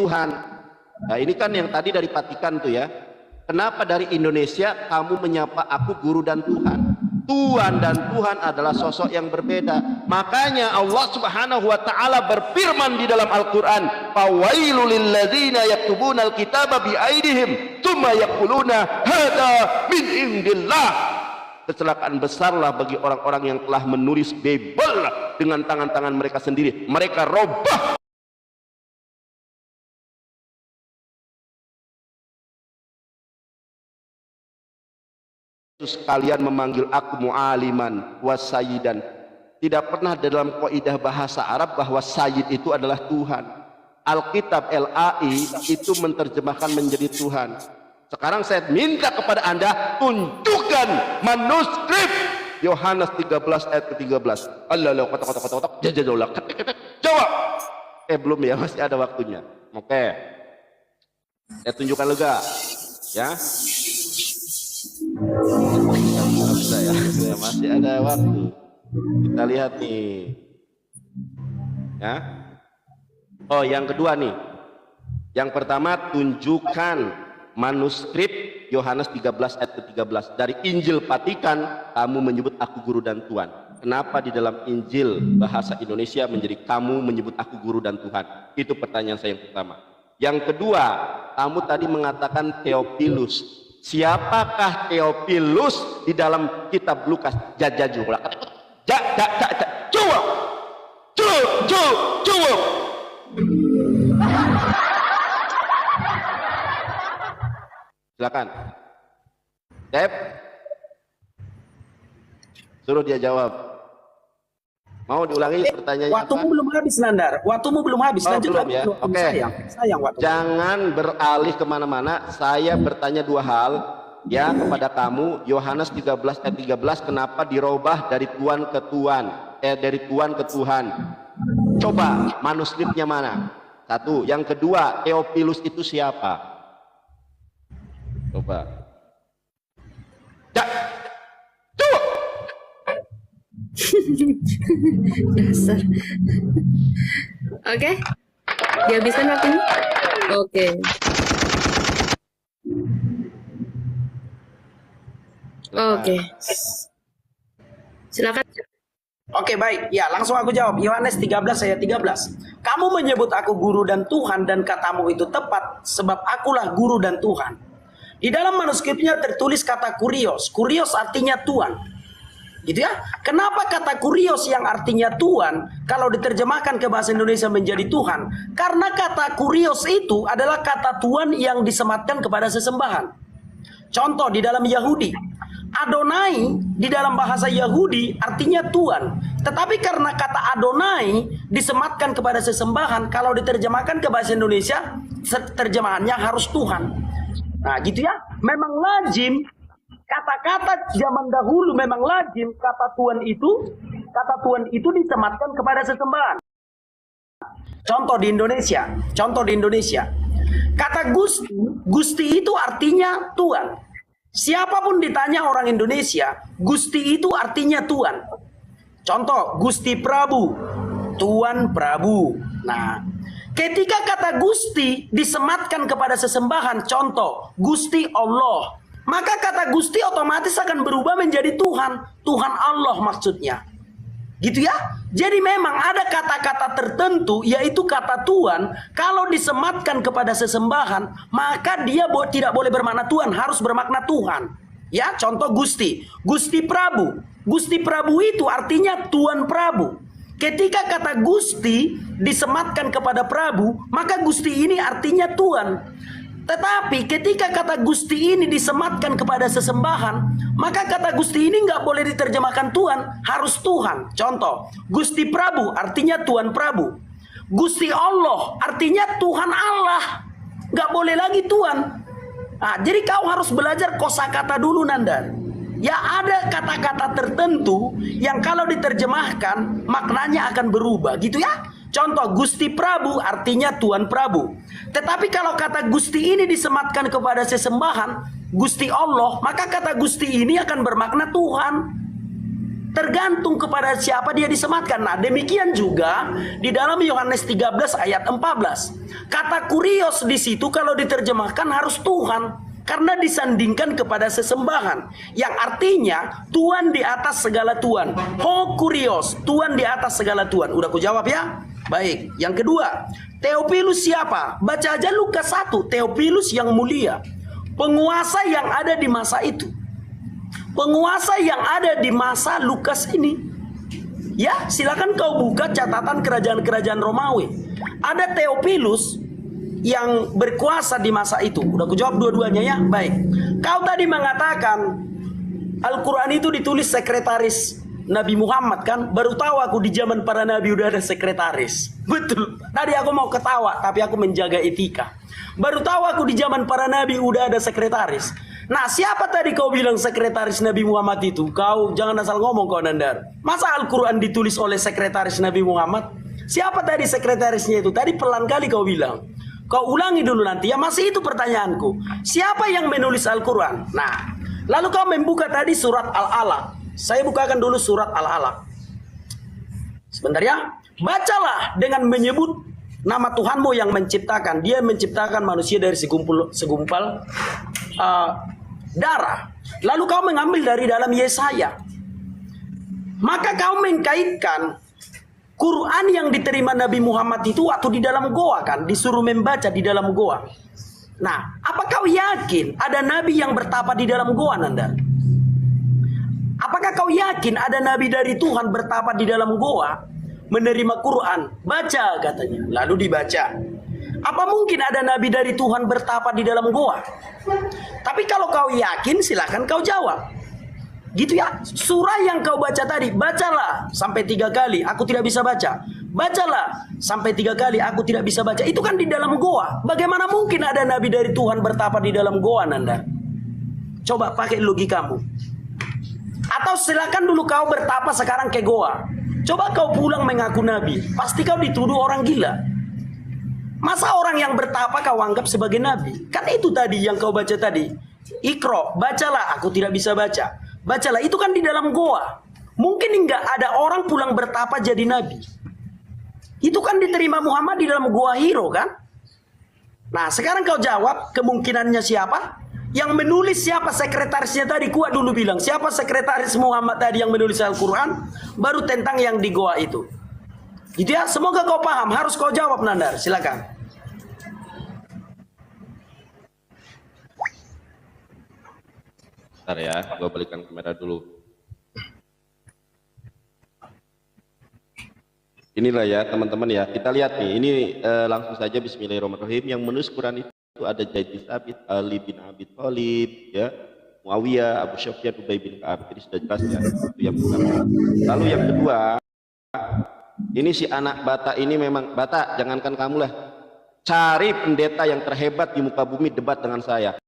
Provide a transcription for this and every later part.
Tuhan. Nah ini kan yang tadi dari Vatikan tuh ya. Kenapa dari Indonesia kamu menyapa aku guru dan Tuhan? Tuhan dan Tuhan adalah sosok yang berbeda. Makanya Allah Subhanahu wa taala berfirman di dalam Al-Qur'an, "Fawailul lilladzina yaktubuna al-kitaba biaidihim, tsumma yaquluna hadza min indillah." Kecelakaan besarlah bagi orang-orang yang telah menulis Bible dengan tangan-tangan mereka sendiri. Mereka robah kalian memanggil aku mu'aliman wasayyidan. Tidak pernah dalam kaidah bahasa Arab bahwa sayyid itu adalah Tuhan. Alkitab LAI itu menerjemahkan menjadi Tuhan. Sekarang saya minta kepada Anda, tunjukkan manuskrip Yohanes 13 ayat ke-13. Allah kotak. Jawab. Belum ya, masih ada waktunya. Oke. Saya tunjukkan lega. Ya. Ya, masih ada waktu. Kita lihat nih. Ya. Oh, yang kedua nih. Yang pertama, tunjukkan manuskrip Yohanes 13 ayat ke-13. Dari Injil Vatikan, kamu menyebut aku guru dan Tuhan. Kenapa di dalam Injil bahasa Indonesia menjadi kamu menyebut aku guru dan Tuhan? Itu pertanyaan saya yang pertama. Yang kedua, kamu tadi mengatakan Theophilus. Siapakah Theophilus di dalam kitab Lukas? Jawab. Silakan. Dep. Suruh dia jawab. Mau diulangi pertanyaannya? Waktumu belum habis, Nandar. Waktumu belum habis. Oh, belum ya. Oke. Sayang waktu. Jangan beralih kemana-mana. Saya bertanya dua hal ya kepada kamu. Yohanes 13 ayat 13. Kenapa dirubah dari Tuhan ke Tuhan? Dari Tuhan ke Tuhan. Coba manuskripnya mana? Satu. Yang kedua, Theophilus itu siapa? Coba. Dasar. Oke. Dihabiskan waktunya? Oke. Oke. Silakan. Oke, baik. Ya, langsung aku jawab. Yohanes 13 ayat 13. Kamu menyebut aku guru dan Tuhan, dan katamu itu tepat, sebab akulah guru dan Tuhan. Di dalam manuskripnya tertulis kata kurios. Kurios artinya Tuhan. Gitu ya. Kenapa kata kurios yang artinya Tuhan kalau diterjemahkan ke bahasa Indonesia menjadi Tuhan? Karena kata kurios itu adalah kata Tuhan yang disematkan kepada sesembahan. Contoh di dalam Yahudi, Adonai di dalam bahasa Yahudi artinya Tuhan. Tetapi karena kata Adonai disematkan kepada sesembahan, kalau diterjemahkan ke bahasa Indonesia terjemahannya harus Tuhan. Nah gitu ya. Memang lazim kata-kata zaman dahulu, memang lazim kata Tuhan itu disematkan kepada sesembahan. Contoh di Indonesia, kata Gusti itu artinya Tuhan. Siapapun ditanya orang Indonesia, Gusti itu artinya Tuhan. Contoh, Gusti Prabu, Tuan Prabu. Nah, ketika kata Gusti disematkan kepada sesembahan, contoh, Gusti Allah, maka kata Gusti otomatis akan berubah menjadi Tuhan. Tuhan Allah maksudnya. Gitu ya. Jadi memang ada kata-kata tertentu, yaitu kata Tuhan, kalau disematkan kepada sesembahan, maka dia tidak boleh bermakna Tuhan, harus bermakna Tuhan. Ya, contoh Gusti. Gusti Prabu. Gusti Prabu itu artinya Tuan Prabu. Ketika kata Gusti disematkan kepada Prabu, maka Gusti ini artinya Tuhan. Tetapi ketika kata Gusti ini disematkan kepada sesembahan, maka kata Gusti ini nggak boleh diterjemahkan Tuhan, harus Tuhan. Contoh, Gusti Prabu artinya Tuan Prabu. Gusti Allah artinya Tuhan Allah. Nggak boleh lagi Tuhan. Nah, jadi kau harus belajar kosakata dulu, Nanda. Ya, ada kata-kata tertentu yang kalau diterjemahkan maknanya akan berubah, gitu ya. Contoh, Gusti Prabu artinya Tuan Prabu. Tetapi kalau kata Gusti ini disematkan kepada sesembahan, Gusti Allah, maka kata Gusti ini akan bermakna Tuhan. Tergantung kepada siapa dia disematkan. Nah, demikian juga di dalam Yohanes 13 ayat 14. Kata kurios di situ kalau diterjemahkan harus Tuhan, karena disandingkan kepada sesembahan, yang artinya Tuhan di atas segala Tuhan. Ho kurios, Tuhan di atas segala Tuhan. Udah aku jawab ya? Baik. Yang kedua, Theophilus siapa? Baca aja Lukas 1. Theophilus yang mulia, penguasa yang ada di masa itu. Penguasa yang ada di masa Lukas ini. Ya, silakan kau buka catatan kerajaan-kerajaan Romawi. Ada Theophilus yang berkuasa di masa itu. Udah aku jawab dua-duanya ya? Baik. Kau tadi mengatakan Al-Quran itu ditulis sekretaris Nabi Muhammad kan? Baru tahu aku di zaman para nabi udah ada sekretaris. Betul. Tadi aku mau ketawa, tapi aku menjaga etika. Baru tahu aku di zaman para nabi udah ada sekretaris. Nah, siapa tadi kau bilang sekretaris Nabi Muhammad itu? Kau jangan asal ngomong kau Nandar. Masa Al-Quran ditulis oleh sekretaris Nabi Muhammad? Siapa tadi sekretarisnya itu? Tadi pelan kali kau bilang. Kau ulangi dulu nanti ya, masih itu pertanyaanku. Siapa yang menulis Al-Quran? Nah, lalu kau membuka tadi surat Al-Alaq. Saya bukakan dulu surat Al-Alaq. Sebentar ya. Bacalah dengan menyebut nama Tuhanmu yang menciptakan. Dia menciptakan manusia dari segumpal darah. Lalu kau mengambil dari dalam Yesaya. Maka kau mengkaitkan Quran yang diterima Nabi Muhammad itu waktu di dalam goa kan, disuruh membaca di dalam goa. Nah, apa kau yakin ada nabi yang bertapa di dalam goa, Nanda? Apakah kau yakin ada nabi dari Tuhan bertapa di dalam goa menerima Quran? Baca katanya, lalu dibaca. Apa mungkin ada nabi dari Tuhan bertapa di dalam goa? Tapi kalau kau yakin silahkan kau jawab. Gitu ya. Surah yang kau baca tadi, bacalah sampai 3 kali, aku tidak bisa baca. Bacalah sampai 3 kali, aku tidak bisa baca. Itu kan di dalam goa. Bagaimana mungkin ada nabi dari Tuhan bertapa di dalam goa, Nanda? Coba pakai logikamu. Atau silakan dulu kau bertapa sekarang ke goa. Coba kau pulang mengaku nabi, pasti kau dituduh orang gila. Masa orang yang bertapa kau anggap sebagai nabi? Kan itu tadi yang kau baca tadi. Iqra, bacalah, aku tidak bisa baca. Bacalah, itu kan di dalam goa. Mungkin enggak ada orang pulang bertapa jadi nabi. Itu kan diterima Muhammad di dalam goa Hiro kan? Nah, sekarang kau jawab kemungkinannya siapa? Yang menulis siapa sekretarisnya tadi? Kuat dulu bilang, siapa sekretaris Muhammad tadi yang menulis Al-Quran? Baru tentang yang di goa itu. Gitu ya, semoga kau paham. Harus kau jawab, Nandar. Silakan. Bentar ya, gue balikan kamera dulu. Inilah ya teman-teman ya, kita lihat nih, ini langsung saja Bismillahirrahmanirrahim. Yang menulis Quran itu ada Zaid bin Thabit, Ali bin Abi Thalib, ya, Muawiyah, Abu Sufyan, Ubay bin Ka'ab. Ini sudah jelas ya, itu yang pertama. Lalu yang kedua, ini si anak Bata ini memang, Bata jangankan kamu lah, cari pendeta yang terhebat di muka bumi debat dengan saya.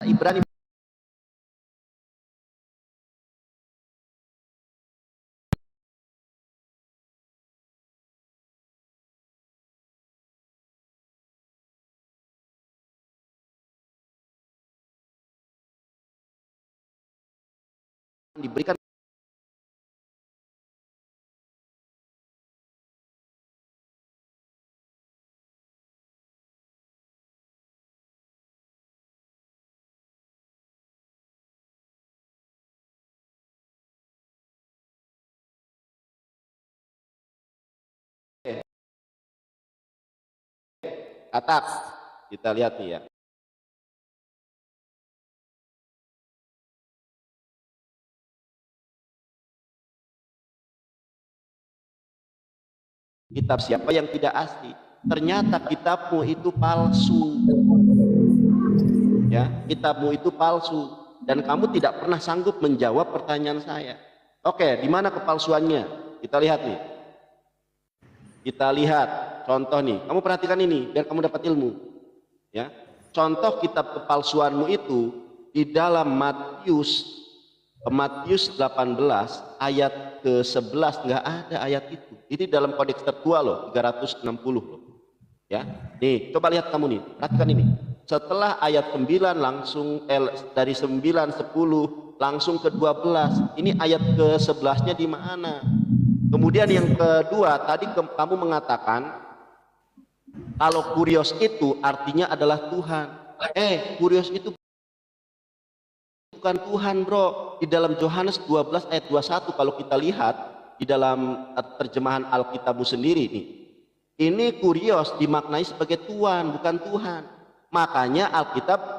Ibrani diberikan atas. Kita lihat nih ya. Kitab siapa yang tidak asli? Ternyata kitabmu itu palsu. Ya, kitabmu itu palsu dan kamu tidak pernah sanggup menjawab pertanyaan saya. Oke, di mana kepalsuannya? Kita lihat nih. Kita lihat contoh nih. Kamu perhatikan ini biar kamu dapat ilmu. Ya. Contoh kitab kepalsuanmu itu di dalam Matius Matius 18 ayat ke-11 nggak ada ayat itu. Ini dalam kodeks tertua loh, 360 loh. Ya, nih coba lihat kamu nih, perhatikan ini. Setelah ayat 9 langsung dari 9, 10 langsung ke 12. Ini ayat ke-11-nya di mana? Kemudian yang kedua, tadi kamu mengatakan kalau kurios itu artinya adalah Tuhan. Kurios itu bukan Tuhan, bro. Di dalam Yohanes 12 ayat 21 kalau kita lihat di dalam terjemahan Alkitabmu sendiri nih. Ini kurios dimaknai sebagai Tuhan, bukan Tuhan. Makanya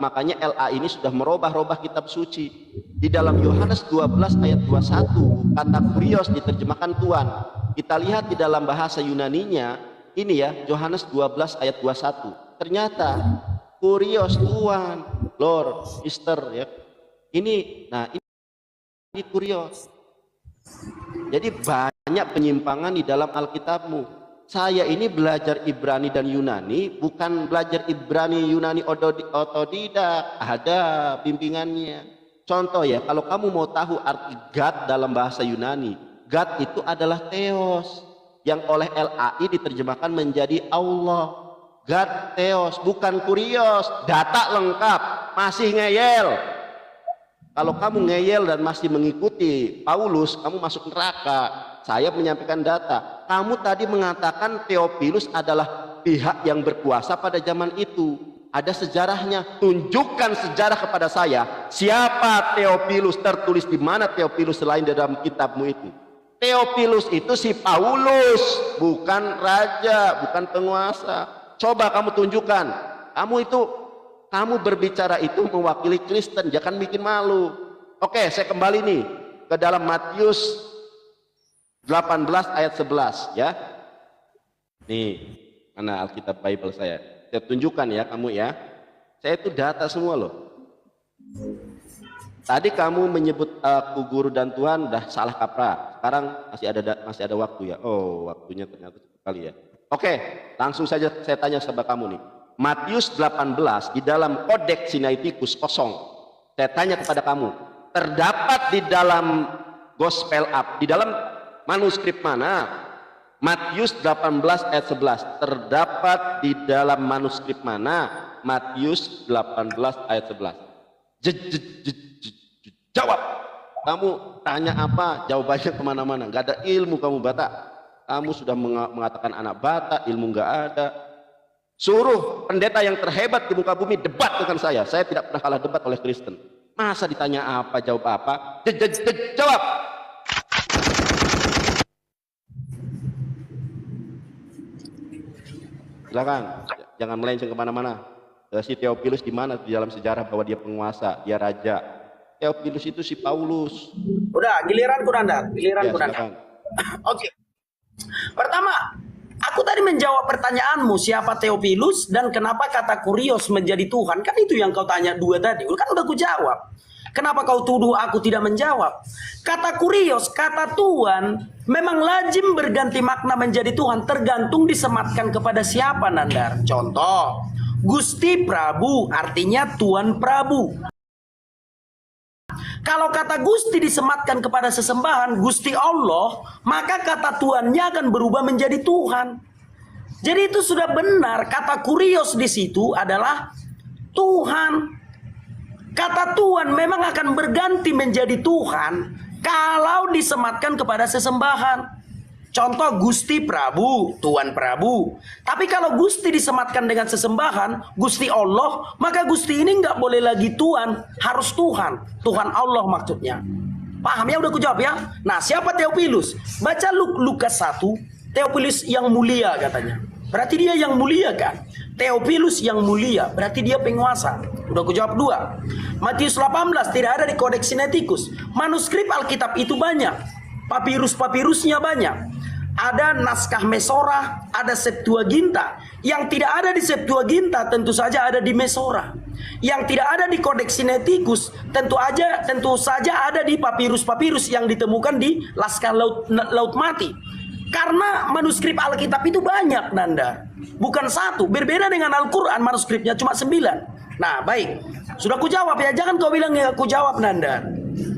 makanya LA ini sudah merubah kitab suci. Di dalam Yohanes 12 ayat 21 kata kurios diterjemahkan Tuhan. Kita lihat di dalam bahasa Yunaninya, ini ya, Yohanes 12 ayat 21. Ternyata kurios Tuhan, Lord, Mister ya. Ini kurios. Jadi banyak penyimpangan di dalam Alkitabmu. Saya ini belajar Ibrani dan Yunani, bukan belajar Ibrani Yunani otodidak, ada bimbingannya. Contoh ya, kalau kamu mau tahu arti God dalam bahasa Yunani, God itu adalah Theos, yang oleh LAI diterjemahkan menjadi Allah. God Theos, bukan kurios. Data lengkap, masih ngeyel. Kalau kamu ngeyel dan masih mengikuti Paulus, kamu masuk neraka. Saya menyampaikan data. Kamu tadi mengatakan Theophilus adalah pihak yang berkuasa pada zaman itu. Ada sejarahnya. Tunjukkan sejarah kepada saya. Siapa Theophilus? Tertulis di mana Theophilus selain dalam kitabmu itu? Theophilus itu si Paulus, bukan raja, bukan penguasa. Coba kamu tunjukkan. Kamu berbicara itu mewakili Kristen, jangan bikin malu. Oke, saya kembali nih ke dalam Matius 18 ayat 11 ya. Nih, mana Alkitab Bible saya. Saya tunjukkan ya kamu ya. Saya itu data semua loh. Tadi kamu menyebut aku guru dan Tuhan, udah salah kaprah. Sekarang masih ada waktu ya. Oh, waktunya ternyata sekali ya. Oke, langsung saja saya tanya sama kamu nih. Matius 18 di dalam Kodeks Sinaiticus kosong. Saya tanya kepada kamu, terdapat di dalam Gospel di dalam manuskrip mana? Matius 18 ayat 11. Terdapat di dalam manuskrip mana? Matius 18 ayat 11. Jawab. Kamu tanya apa? Jawabannya kemana-mana. Gak ada ilmu kamu, Batak. Kamu sudah mengatakan anak Batak, ilmu gak ada. Suruh pendeta yang terhebat di muka bumi debat dengan saya. Saya tidak pernah kalah debat oleh Kristen. Masa ditanya apa, jawab apa? Jawab. Silakan, jangan melenceng kemana-mana. Si Theophilus di mana di dalam sejarah bahwa dia penguasa, dia raja. Theophilus itu si Paulus. Udah, giliran Nanda. Oke. Pertama, aku tadi menjawab pertanyaanmu siapa Theophilus dan kenapa kata kurios menjadi Tuhan. Kan itu yang kau tanya dua tadi. Kan udah aku jawab. Kenapa kau tuduh aku tidak menjawab? Kata kurios, kata Tuhan memang lazim berganti makna menjadi Tuhan tergantung disematkan kepada siapa, Nandar. Contoh, Gusti Prabu artinya Tuan Prabu. Kalau kata Gusti disematkan kepada sesembahan Gusti Allah, maka kata Tuannya akan berubah menjadi Tuhan. Jadi itu sudah benar. Kata kurios di situ adalah Tuhan. Kata Tuhan memang akan berganti menjadi Tuhan kalau disematkan kepada sesembahan. Contoh Gusti Prabu, Tuan Prabu. Tapi kalau Gusti disematkan dengan sesembahan, Gusti Allah, maka Gusti ini nggak boleh lagi Tuhan, harus Tuhan. Tuhan Allah maksudnya. Paham ya? Udah aku jawab ya. Nah, siapa Theophilus? Baca Lukas 1, Theophilus yang mulia katanya. Berarti dia yang mulia kan? Theophilus yang mulia, berarti dia penguasa. Udah aku jawab 2. Matius 18 tidak ada di Kodeks Sinaiticus. Manuskrip Alkitab itu banyak. Papirus-papirusnya banyak. Ada naskah Mesora, ada Septuaginta. Yang tidak ada di Septuaginta tentu saja ada di Mesora. Yang tidak ada di Kodeks Sinaiticus tentu saja ada di papirus-papirus yang ditemukan di Laskar Laut Mati. Karena manuskrip Alkitab itu banyak, Nanda. Bukan satu. Berbeda dengan Al-Quran, manuskripnya cuma 9. Nah, baik. Sudah aku jawab ya. Jangan kau bilang ya aku jawab, Nanda.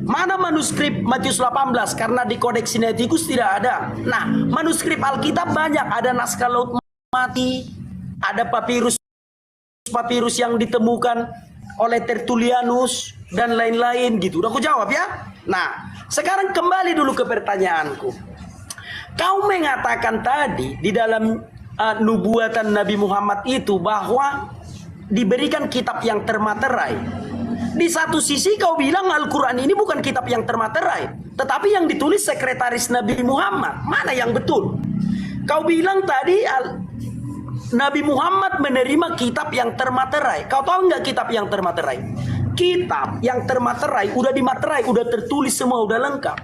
Mana manuskrip Matius 18? Karena di Kodeks Sinaiticus tidak ada. Nah, manuskrip Alkitab banyak. Ada naskah Laut Mati, ada papirus yang ditemukan oleh Tertullianus dan lain-lain gitu. Udah aku jawab ya. Nah, sekarang kembali dulu ke pertanyaanku. Kau mengatakan tadi di dalam nubuatan Nabi Muhammad itu bahwa diberikan kitab yang termaterai. Di satu sisi kau bilang Al-Quran ini bukan kitab yang termaterai, tetapi yang ditulis sekretaris Nabi Muhammad. Mana yang betul? Kau bilang tadi Nabi Muhammad menerima kitab yang termaterai. Kau tahu nggak kitab yang termaterai? Kitab yang termaterai, udah dimaterai, udah tertulis semua, udah lengkap.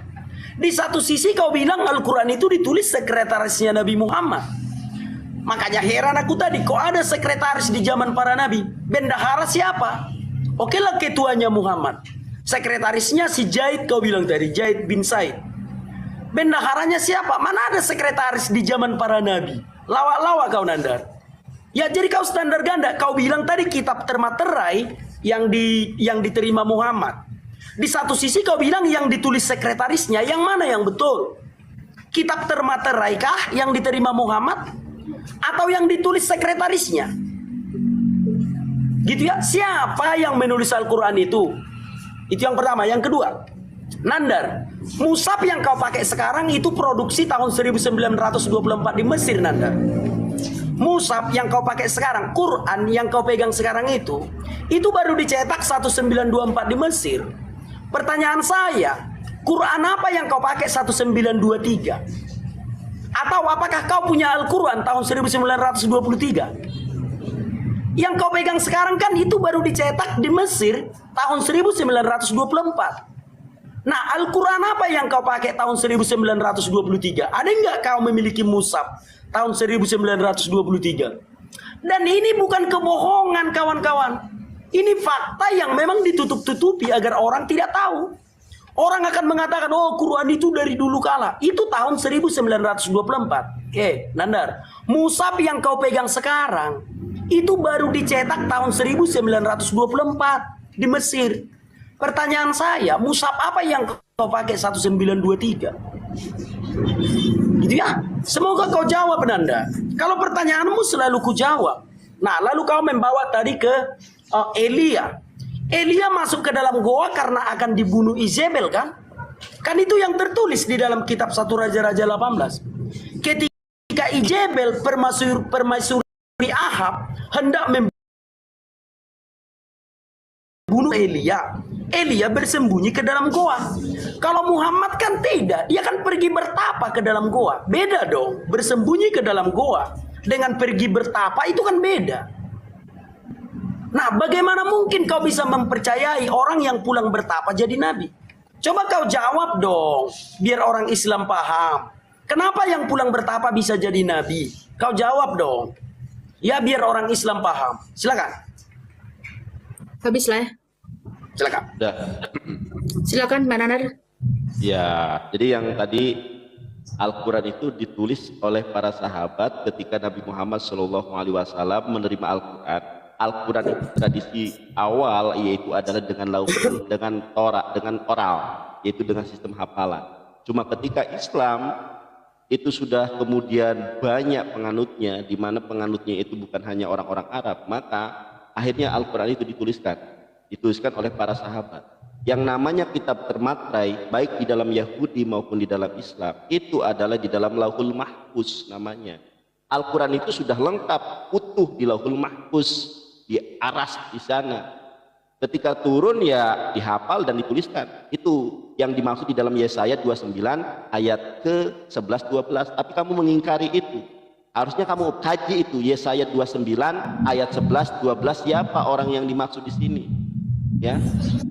Di satu sisi kau bilang Al-Quran itu ditulis sekretarisnya Nabi Muhammad. Makanya heran aku tadi, kok ada sekretaris di zaman para nabi? Bendahara siapa? Oke lah ketuanya Muhammad. Sekretarisnya si Zaid, kau bilang tadi, Zaid bin Said. Bendaharanya siapa? Mana ada sekretaris di zaman para nabi? Lawak-lawak kau Nandar. Ya jadi kau standar ganda. Kau bilang tadi kitab termaterai yang diterima Muhammad. Di satu sisi kau bilang yang ditulis sekretarisnya, yang mana yang betul? Kitab termaterai kah yang diterima Muhammad? Atau yang ditulis sekretarisnya? Gitu ya, siapa yang menulis Al-Quran itu? Itu yang pertama. Yang kedua, Nandar, mushaf yang kau pakai sekarang itu produksi tahun 1924 di Mesir, Nandar. Mushaf yang kau pakai sekarang, Quran yang kau pegang sekarang itu baru dicetak 1924 di Mesir. Pertanyaan saya, Quran apa yang kau pakai 1923? Atau apakah kau punya Al-Quran tahun 1923? Yang kau pegang sekarang kan itu baru dicetak di Mesir tahun 1924. Nah, Al-Quran apa yang kau pakai tahun 1923? Ada nggak kau memiliki mushaf tahun 1923? Dan ini bukan kebohongan kawan-kawan. Ini fakta yang memang ditutup-tutupi agar orang tidak tahu. Orang akan mengatakan, oh Quran itu dari dulu kala. Itu tahun 1924. Oke, Nandar. Mushaf yang kau pegang sekarang itu baru dicetak tahun 1924 di Mesir. Pertanyaan saya, mushaf apa yang kau pakai 1923? Gitu ya. Semoga kau jawab, Nanda. Kalau pertanyaanmu selalu ku jawab. Nah, lalu kau membawa tadi ke Elia. Elia masuk ke dalam goa karena akan dibunuh Izebel kan? Kan itu yang tertulis di dalam kitab 1 Raja-Raja 18. Ketika Izebel permaisuri Ahab hendak membunuh Elia, Elia bersembunyi ke dalam goa. Kalau Muhammad kan tidak, dia kan pergi bertapa ke dalam goa. Beda dong, bersembunyi ke dalam goa dengan pergi bertapa itu kan beda. Nah, bagaimana mungkin kau bisa mempercayai orang yang pulang bertapa jadi nabi? Coba kau jawab dong, biar orang Islam paham. Kenapa yang pulang bertapa bisa jadi nabi? Kau jawab dong. Ya, biar orang Islam paham. Silakan. Habis lah ya. Silakan. Udah. Silakan, Mbak Nanar. Ya, jadi yang tadi Al-Quran itu ditulis oleh para sahabat ketika Nabi Muhammad SAW menerima Al-Quran. Al-Quran itu tradisi awal yaitu adalah dengan oral, yaitu dengan sistem hafalan. Cuma ketika Islam itu sudah kemudian banyak penganutnya, di mana penganutnya itu bukan hanya orang-orang Arab, maka akhirnya Al-Quran itu dituliskan oleh para sahabat. Yang namanya kitab termaterai baik di dalam Yahudi maupun di dalam Islam itu adalah di dalam Lauhul Mahfuz namanya. Al-Quran itu sudah lengkap utuh di Lauhul Mahfuz, di aras di sana. Ketika turun ya dihafal dan dituliskan. Itu yang dimaksud di dalam Yesaya 29 ayat ke 11 12. Tapi kamu mengingkari itu. Harusnya kamu kaji itu Yesaya 29 ayat 11 12, siapa orang yang dimaksud di sini. Ya.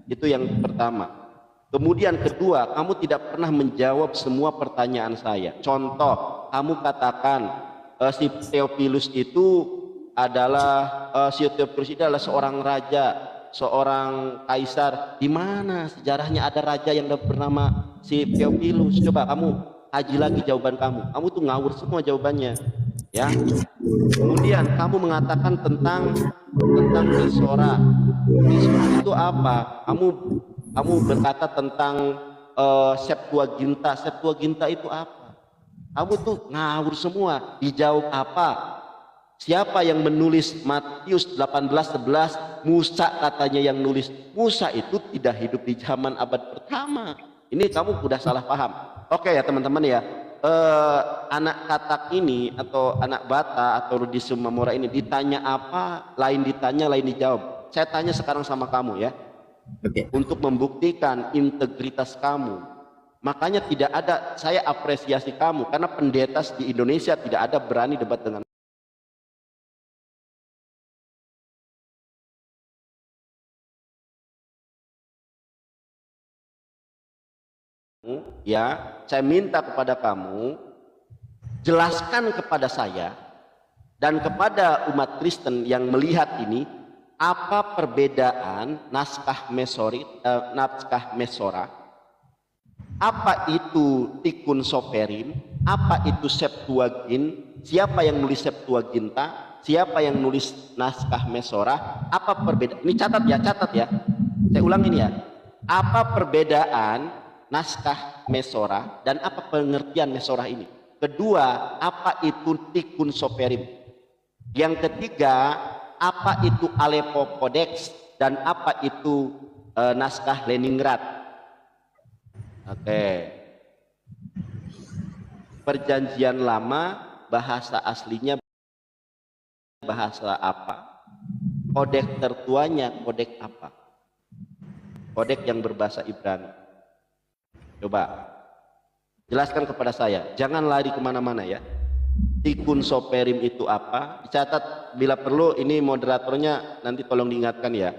Itu yang pertama. Kemudian kedua, kamu tidak pernah menjawab semua pertanyaan saya. Contoh, kamu katakan si Theophilus itu adalah seorang raja, seorang kaisar. Di mana sejarahnya ada raja yang bernama si Theophilus? Coba kamu kaji lagi jawaban kamu. Kamu tuh ngawur semua jawabannya, ya. Kemudian kamu mengatakan tentang Sisora. Sisora itu apa? Kamu Kamu berkata tentang Septuaginta. Septuaginta itu apa? Kamu tuh ngawur semua. Dijawab apa? Siapa yang menulis Matius 18:11? Musa katanya yang nulis. Musa itu tidak hidup di zaman abad pertama. Ini kamu udah salah paham. Oke ya teman-teman ya. Anak katak ini atau anak bata atau di Sumamora ini ditanya apa, lain ditanya, lain dijawab. Saya tanya sekarang sama kamu ya. Oke. Untuk membuktikan integritas kamu. Makanya tidak ada, saya apresiasi kamu karena pendeta di Indonesia tidak ada berani debat dengan ya. Saya minta kepada kamu jelaskan kepada saya dan kepada umat Kristen yang melihat ini apa perbedaan naskah Mesora, apa itu Tikun Soferim, apa itu Septuagint, siapa yang nulis Septuaginta, siapa yang nulis naskah Mesora, apa perbedaan, ini catat ya, saya ulang ini ya, apa perbedaan naskah Mesora dan apa pengertian Mesora ini. Kedua, apa itu Tikun Soferim. Yang ketiga, apa itu Aleppo Codex dan apa itu naskah Leningrad. Oke. Perjanjian lama bahasa aslinya bahasa apa? Kodek tertuanya kodek apa? Kodek yang berbahasa Ibrani. Coba jelaskan kepada saya, jangan lari kemana-mana ya. Tikun Soferim itu apa? Dicatat bila perlu, ini moderatornya nanti tolong diingatkan ya.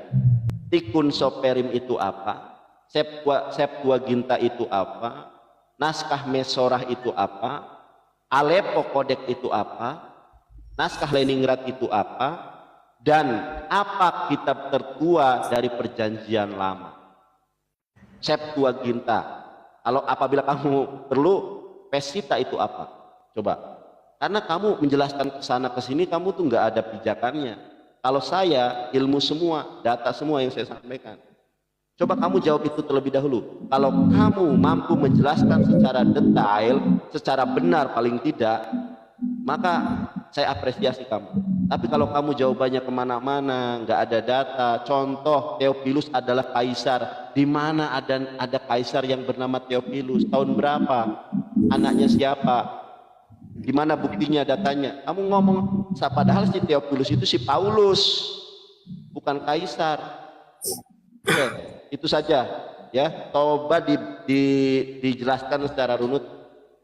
Tikun Soferim itu apa? Septuaginta itu apa? Naskah Mesorah itu apa? Aleppo Codex itu apa? Naskah Leningrad itu apa? Dan apa kitab tertua dari perjanjian lama? Septuaginta. Kalau apabila kamu perlu, Pesita itu apa? Coba. Karena kamu menjelaskan ke sana ke sini, kamu tuh nggak ada pijakannya. Kalau saya ilmu semua, data semua yang saya sampaikan. Coba kamu jawab itu terlebih dahulu. Kalau kamu mampu menjelaskan secara detail, secara benar paling tidak, maka saya apresiasi kamu. Tapi kalau kamu jawabannya kemana-mana, nggak ada data. Contoh, Theophilus adalah kaisar. Di mana ada kaisar yang bernama Theophilus? Tahun berapa? Anaknya siapa? Di mana buktinya, datanya? Kamu ngomong, padahal si Theophilus itu si Paulus, bukan kaisar. Oke, itu saja ya. Coba dijelaskan secara runut.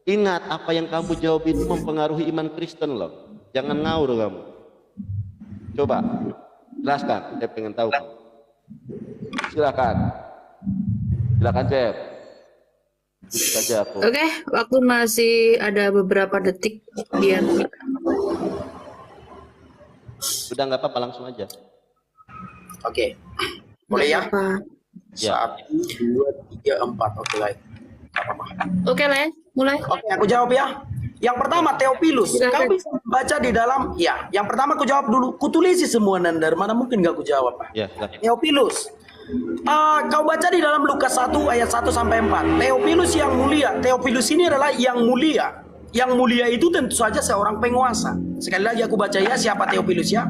Ingat, apa yang kamu jawab itu mempengaruhi iman Kristen loh. Jangan ngawur kamu. Coba jelaskan, saya pengen tahu. Silakan Cep. Itu saja aku. Oke, waktu masih ada beberapa detik biar Sudah nggak apa-apa, langsung aja. Oke. Boleh ya? apa. Ya. 1, 2, 3, 4. Oke, baik. Nggak apa-apa. Oke lah ya, mulai. Oke, aku jawab ya. Yang pertama Theophilus. Silakan. Kau bisa baca di dalam, ya. Yang pertama aku jawab dulu. Kutulisi semua Nandar. Mana mungkin nggak aku jawab, Pak? Ya, silakan. Theophilus. Kau baca di dalam Lukas 1 ayat 1 sampai 4. Theophilus yang mulia. Theophilus ini adalah yang mulia. Yang mulia itu tentu saja seorang penguasa. Sekali lagi aku baca ya, siapa Theophilus ya.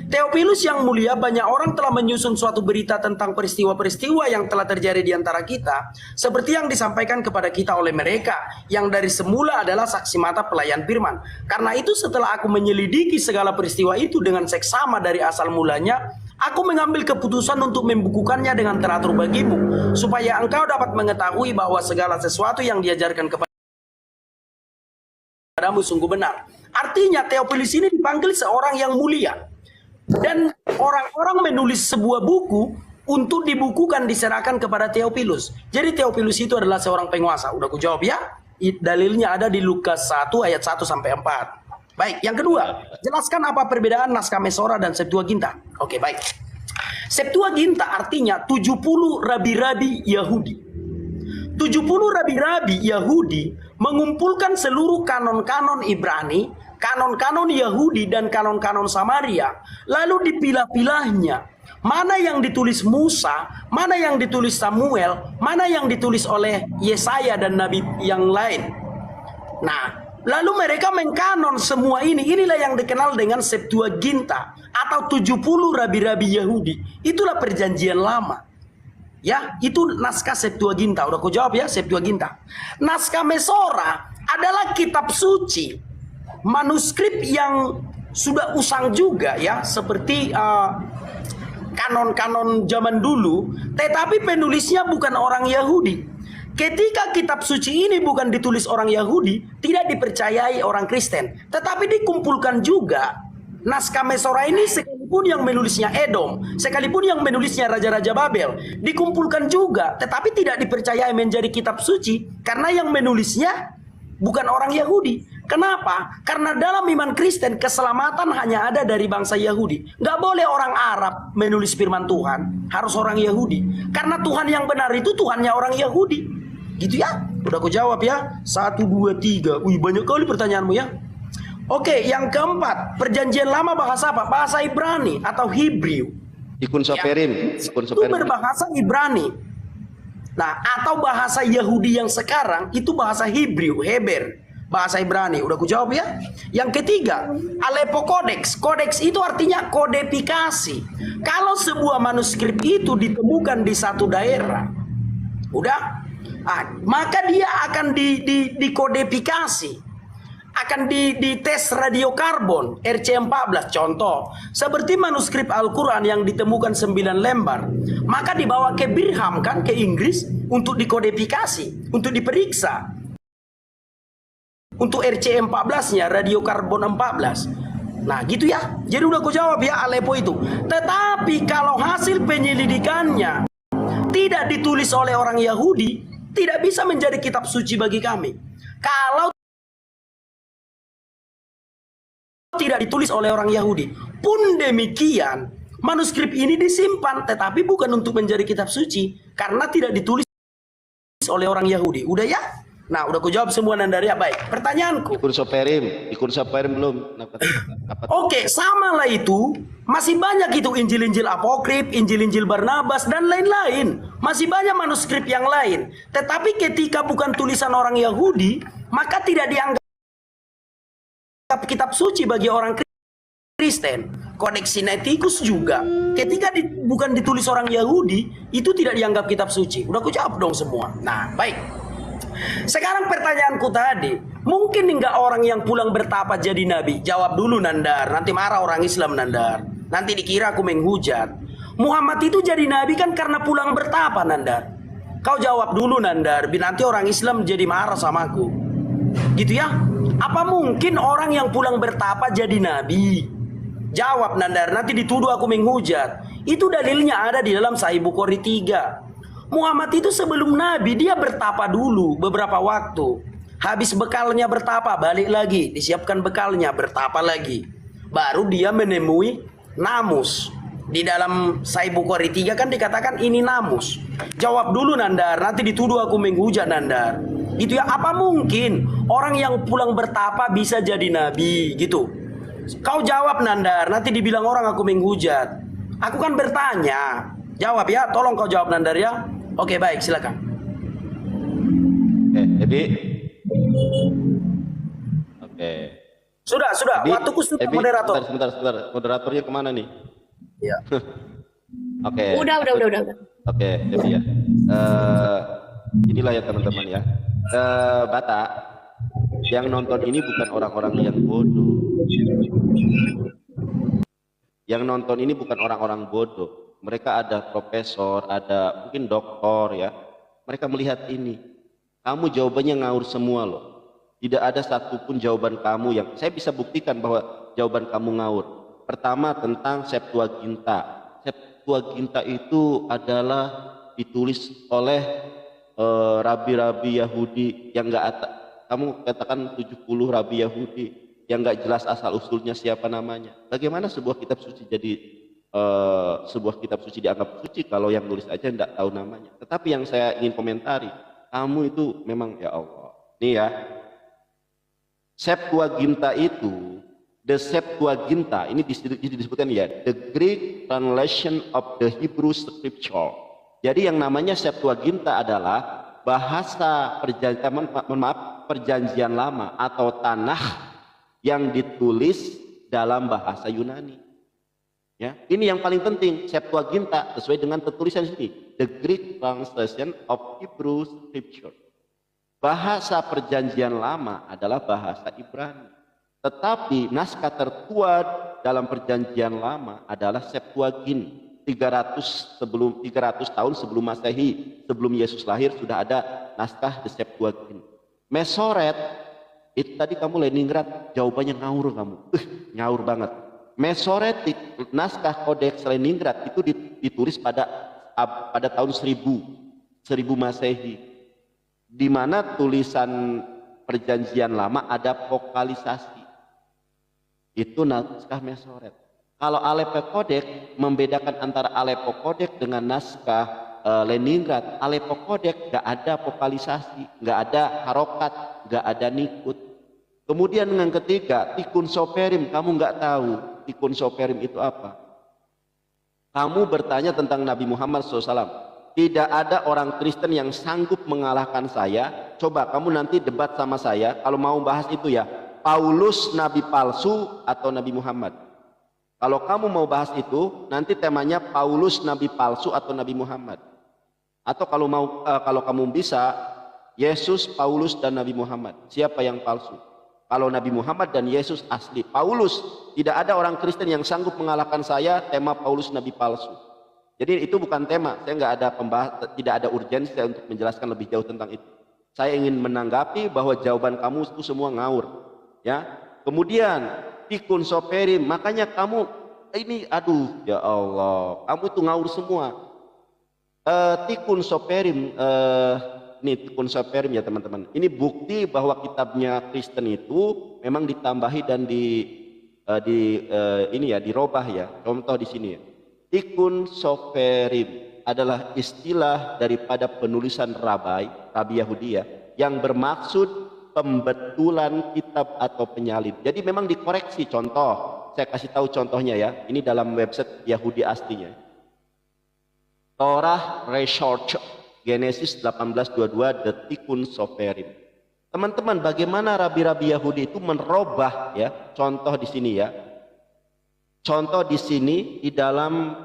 Theophilus yang mulia, banyak orang telah menyusun suatu berita tentang peristiwa-peristiwa yang telah terjadi di antara kita, seperti yang disampaikan kepada kita oleh mereka, yang dari semula adalah saksi mata pelayan firman. Karena itu setelah aku menyelidiki segala peristiwa itu dengan seksama dari asal mulanya, aku mengambil keputusan untuk membukukannya dengan teratur bagimu, supaya engkau dapat mengetahui bahwa segala sesuatu yang diajarkan kepadamu sungguh benar. Artinya Theophilus ini dipanggil seorang yang mulia. Dan orang-orang menulis sebuah buku untuk dibukukan, diserahkan kepada Theophilus. Jadi Theophilus itu adalah seorang penguasa. Udah aku jawab ya. Dalilnya ada di Lukas 1 ayat 1 sampai 4. Baik, yang kedua, jelaskan apa perbedaan naskah Mesora dan Septuaginta. Oke, baik. Septuaginta artinya 70 rabi-rabi Yahudi. 70 rabi-rabi Yahudi mengumpulkan seluruh kanon-kanon Ibrani, kanon-kanon Yahudi dan kanon-kanon Samaria, lalu dipilah-pilahnya Mana yang ditulis Musa, mana yang ditulis Samuel, mana yang ditulis oleh Yesaya dan nabi yang lain. Nah, lalu mereka mengkanon semua ini. Inilah yang dikenal dengan Septuaginta atau 70 rabi-rabi Yahudi. Itulah perjanjian lama. Ya, itu naskah Septuaginta. Udah aku jawab ya, Septuaginta. Naskah Mesora adalah kitab suci, manuskrip yang sudah usang juga ya, seperti kanon-kanon zaman dulu, tetapi penulisnya bukan orang Yahudi. Ketika kitab suci ini bukan ditulis orang Yahudi, tidak dipercayai orang Kristen, tetapi dikumpulkan juga naskah Mesora ini, sekalipun yang menulisnya Edom, sekalipun yang menulisnya Raja-Raja Babel, dikumpulkan juga, tetapi tidak dipercayai menjadi kitab suci karena yang menulisnya bukan orang Yahudi. Kenapa? Karena dalam iman Kristen keselamatan hanya ada dari bangsa Yahudi. Gak boleh orang Arab menulis firman Tuhan, harus orang Yahudi. Karena Tuhan yang benar itu Tuhannya orang Yahudi. Gitu ya? Udah aku jawab ya. 1, 2, 3. Wih, banyak kali pertanyaanmu ya. Oke, yang keempat, perjanjian lama bahasa apa? Bahasa Ibrani atau Hebrew. Ikun Soperim. Itu berbahasa Ibrani. Nah, atau bahasa Yahudi yang sekarang itu bahasa Hebrew, Heber, bahasa Ibrani. Udah aku jawab ya. Yang ketiga, Aleppo Codex. Codex itu artinya kodifikasi. Kalau sebuah manuskrip itu ditemukan di satu daerah, udah, maka dia akan dikodifikasi. Akan dites radiokarbon RC14 contoh, seperti manuskrip Al-Quran yang ditemukan 9 lembar, maka dibawa ke Birham kan, ke Inggris untuk dikodifikasi, untuk diperiksa untuk RC14 nya, radiokarbon 14. Nah gitu ya, jadi udah aku jawab ya, Aleppo itu. Tetapi kalau hasil penyelidikannya tidak ditulis oleh orang Yahudi, tidak bisa menjadi kitab suci bagi kami. Kalau tidak ditulis oleh orang Yahudi pun demikian, manuskrip ini disimpan tetapi bukan untuk menjadi kitab suci karena tidak ditulis oleh orang Yahudi. Udah ya? Nah, udah aku jawab semua Nandaria. Baik, pertanyaanku. Ikun Soperim belum. Oke, sama lah itu. Masih banyak itu Injil-Injil apokrif, Injil-Injil Barnabas dan lain-lain. Masih banyak manuskrip yang lain. Tetapi ketika bukan tulisan orang Yahudi, maka tidak dianggap kitab suci bagi orang Kristen. Codex Sinaiticus juga, ketika bukan ditulis orang Yahudi, itu tidak dianggap kitab suci. Udah aku jawab dong semua. Nah, baik. Sekarang pertanyaanku tadi, mungkin enggak orang yang pulang bertapa jadi nabi? Jawab dulu Nandar, nanti marah orang Islam Nandar. Nanti dikira aku menghujat. Muhammad itu jadi nabi kan karena pulang bertapa Nandar. Kau jawab dulu Nandar, nanti orang Islam jadi marah sama aku. Gitu ya? Apa mungkin orang yang pulang bertapa jadi nabi? Jawab Nandar, nanti dituduh aku menghujat. Itu dalilnya ada di dalam Sahih Bukhari 3. Muhammad itu sebelum nabi dia bertapa dulu beberapa waktu. Habis bekalnya bertapa, balik lagi, disiapkan bekalnya, bertapa lagi. Baru dia menemui namus. Di dalam Sahih Bukhari 3 kan dikatakan ini namus. Jawab dulu Nandar, nanti dituduh aku menghujat Nandar. Gitu ya, apa mungkin orang yang pulang bertapa bisa jadi nabi gitu? Kau jawab Nandar, nanti dibilang orang aku menghujat. Aku kan bertanya. Jawab ya, tolong kau jawab Nandar ya. Oke, baik, silakan. Jadi oke. Sudah. Waktuku sudah moderator. Sebentar. Moderatornya kemana nih? Ya. Oke. Udah. Oke, jadi ya. Inilah ya teman-teman ya. Bata, yang nonton ini bukan orang-orang yang bodoh. Yang nonton ini bukan orang-orang bodoh. Mereka ada profesor, ada mungkin doktor ya. Mereka melihat ini. Kamu jawabannya ngawur semua loh. Tidak ada satupun jawaban kamu yang saya bisa buktikan bahwa jawaban kamu ngawur. Pertama tentang Septuaginta. Septuaginta itu adalah ditulis oleh rabi-rabi Yahudi yang enggak kamu katakan 70 rabi Yahudi yang enggak jelas asal usulnya siapa namanya. Bagaimana sebuah kitab suci jadi sebuah kitab suci dianggap suci kalau yang nulis aja enggak tahu namanya. Tetapi yang saya ingin komentari, kamu itu memang ya Allah. Nih ya. Septuaginta itu The Septuaginta, ini disebutkan ya, the Greek translation of the Hebrew Scripture. Jadi yang namanya Septuaginta adalah bahasa perjanjian lama atau Tanakh yang ditulis dalam bahasa Yunani. Ya, ini yang paling penting, Septuaginta sesuai dengan tertulisan sini, the Greek translation of Hebrew Scripture. Bahasa perjanjian lama adalah bahasa Ibrani. Tetapi naskah tertua dalam perjanjian lama adalah Septuagint. 300 tahun sebelum Masehi, sebelum Yesus lahir sudah ada naskah The Septuagint. Mesoret itu tadi kamu Leningrad, jawabannya ngawur kamu. Ngawur banget. Mesoretik naskah Kodeks Leningrad itu ditulis pada tahun 1000 Masehi, di mana tulisan perjanjian lama ada vokalisasi. Itu naskah Mesoret. Kalau Aleppo Codex membedakan antara Aleppo Codex dengan naskah Leningrad. Aleppo Codex nggak ada vokalisasi, nggak ada harokat, nggak ada nikut. Kemudian yang ketiga, Tikkun Soferim, kamu nggak tahu Tikkun Soferim itu apa. Kamu bertanya tentang Nabi Muhammad SAW. Tidak ada orang Kristen yang sanggup mengalahkan saya. Coba kamu nanti debat sama saya. Kalau mau bahas itu ya, Paulus Nabi palsu atau Nabi Muhammad. Kalau kamu mau bahas itu, nanti temanya Paulus Nabi palsu atau Nabi Muhammad. Atau kalau kamu bisa, Yesus, Paulus dan Nabi Muhammad. Siapa yang palsu? Kalau Nabi Muhammad dan Yesus asli. Paulus, tidak ada orang Kristen yang sanggup mengalahkan saya. Tema Paulus Nabi palsu. Jadi itu bukan tema. Saya nggak ada tidak ada urgensi untuk menjelaskan lebih jauh tentang itu. Saya ingin menanggapi bahwa jawaban kamu itu semua ngawur. Ya. Kemudian Tikkun Soferim, makanya kamu ini aduh ya Allah, kamu tuh ngawur semua. Tikkun Soferim, ini Tikkun Soferim ya teman-teman. Ini bukti bahwa kitabnya Kristen itu memang ditambahi dan dirobah ya. Contoh di sini ya. Tikkun Soferim adalah istilah daripada penulisan rabi Yahudi ya, yang bermaksud pembetulan kitab atau penyalin. Jadi memang dikoreksi. Contoh, saya kasih tahu contohnya ya. Ini dalam website Yahudi aslinya. Torah Research Genesis 18:22 The Tikkun Soferim. Teman-teman, bagaimana rabi-rabi Yahudi itu merubah ya? Contoh di sini ya. Contoh di sini di dalam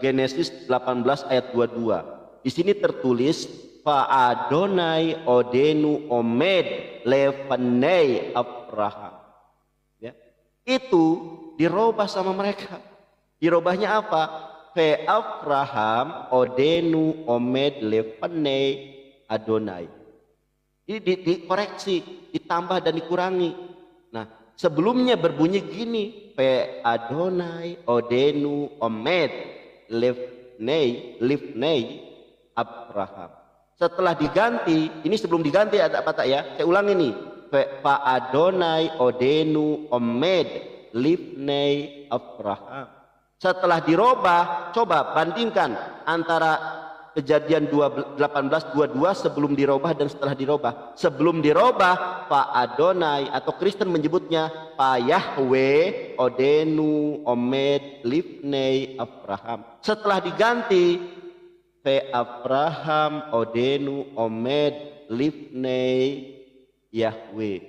Genesis 18 ayat 22. Di sini tertulis Fa Adonai Odenu Omed Lefanei Abraham. Ya. Itu dirubah sama mereka. Dirubahnya apa? Fa Abraham Odenu Omed Lefanei Adonai. Ini dikoreksi, ditambah dan dikurangi. Nah, sebelumnya berbunyi gini, Fa Adonai Odenu Omed Lifnei Abraham. Setelah diganti, ini sebelum diganti ada apa tak ya? Saya ulang ini. Fa Adonai Odenu Omed Lifnei Abraham. Setelah dirubah, coba bandingkan antara Kejadian 18:22 sebelum dirubah dan setelah dirubah. Sebelum dirubah, Fa Adonai atau Kristen menyebutnya Fa Yahweh Odenu Omed Lifnei Abraham. Setelah diganti Fa Abraham Odenu Omed Lifnei Yahweh.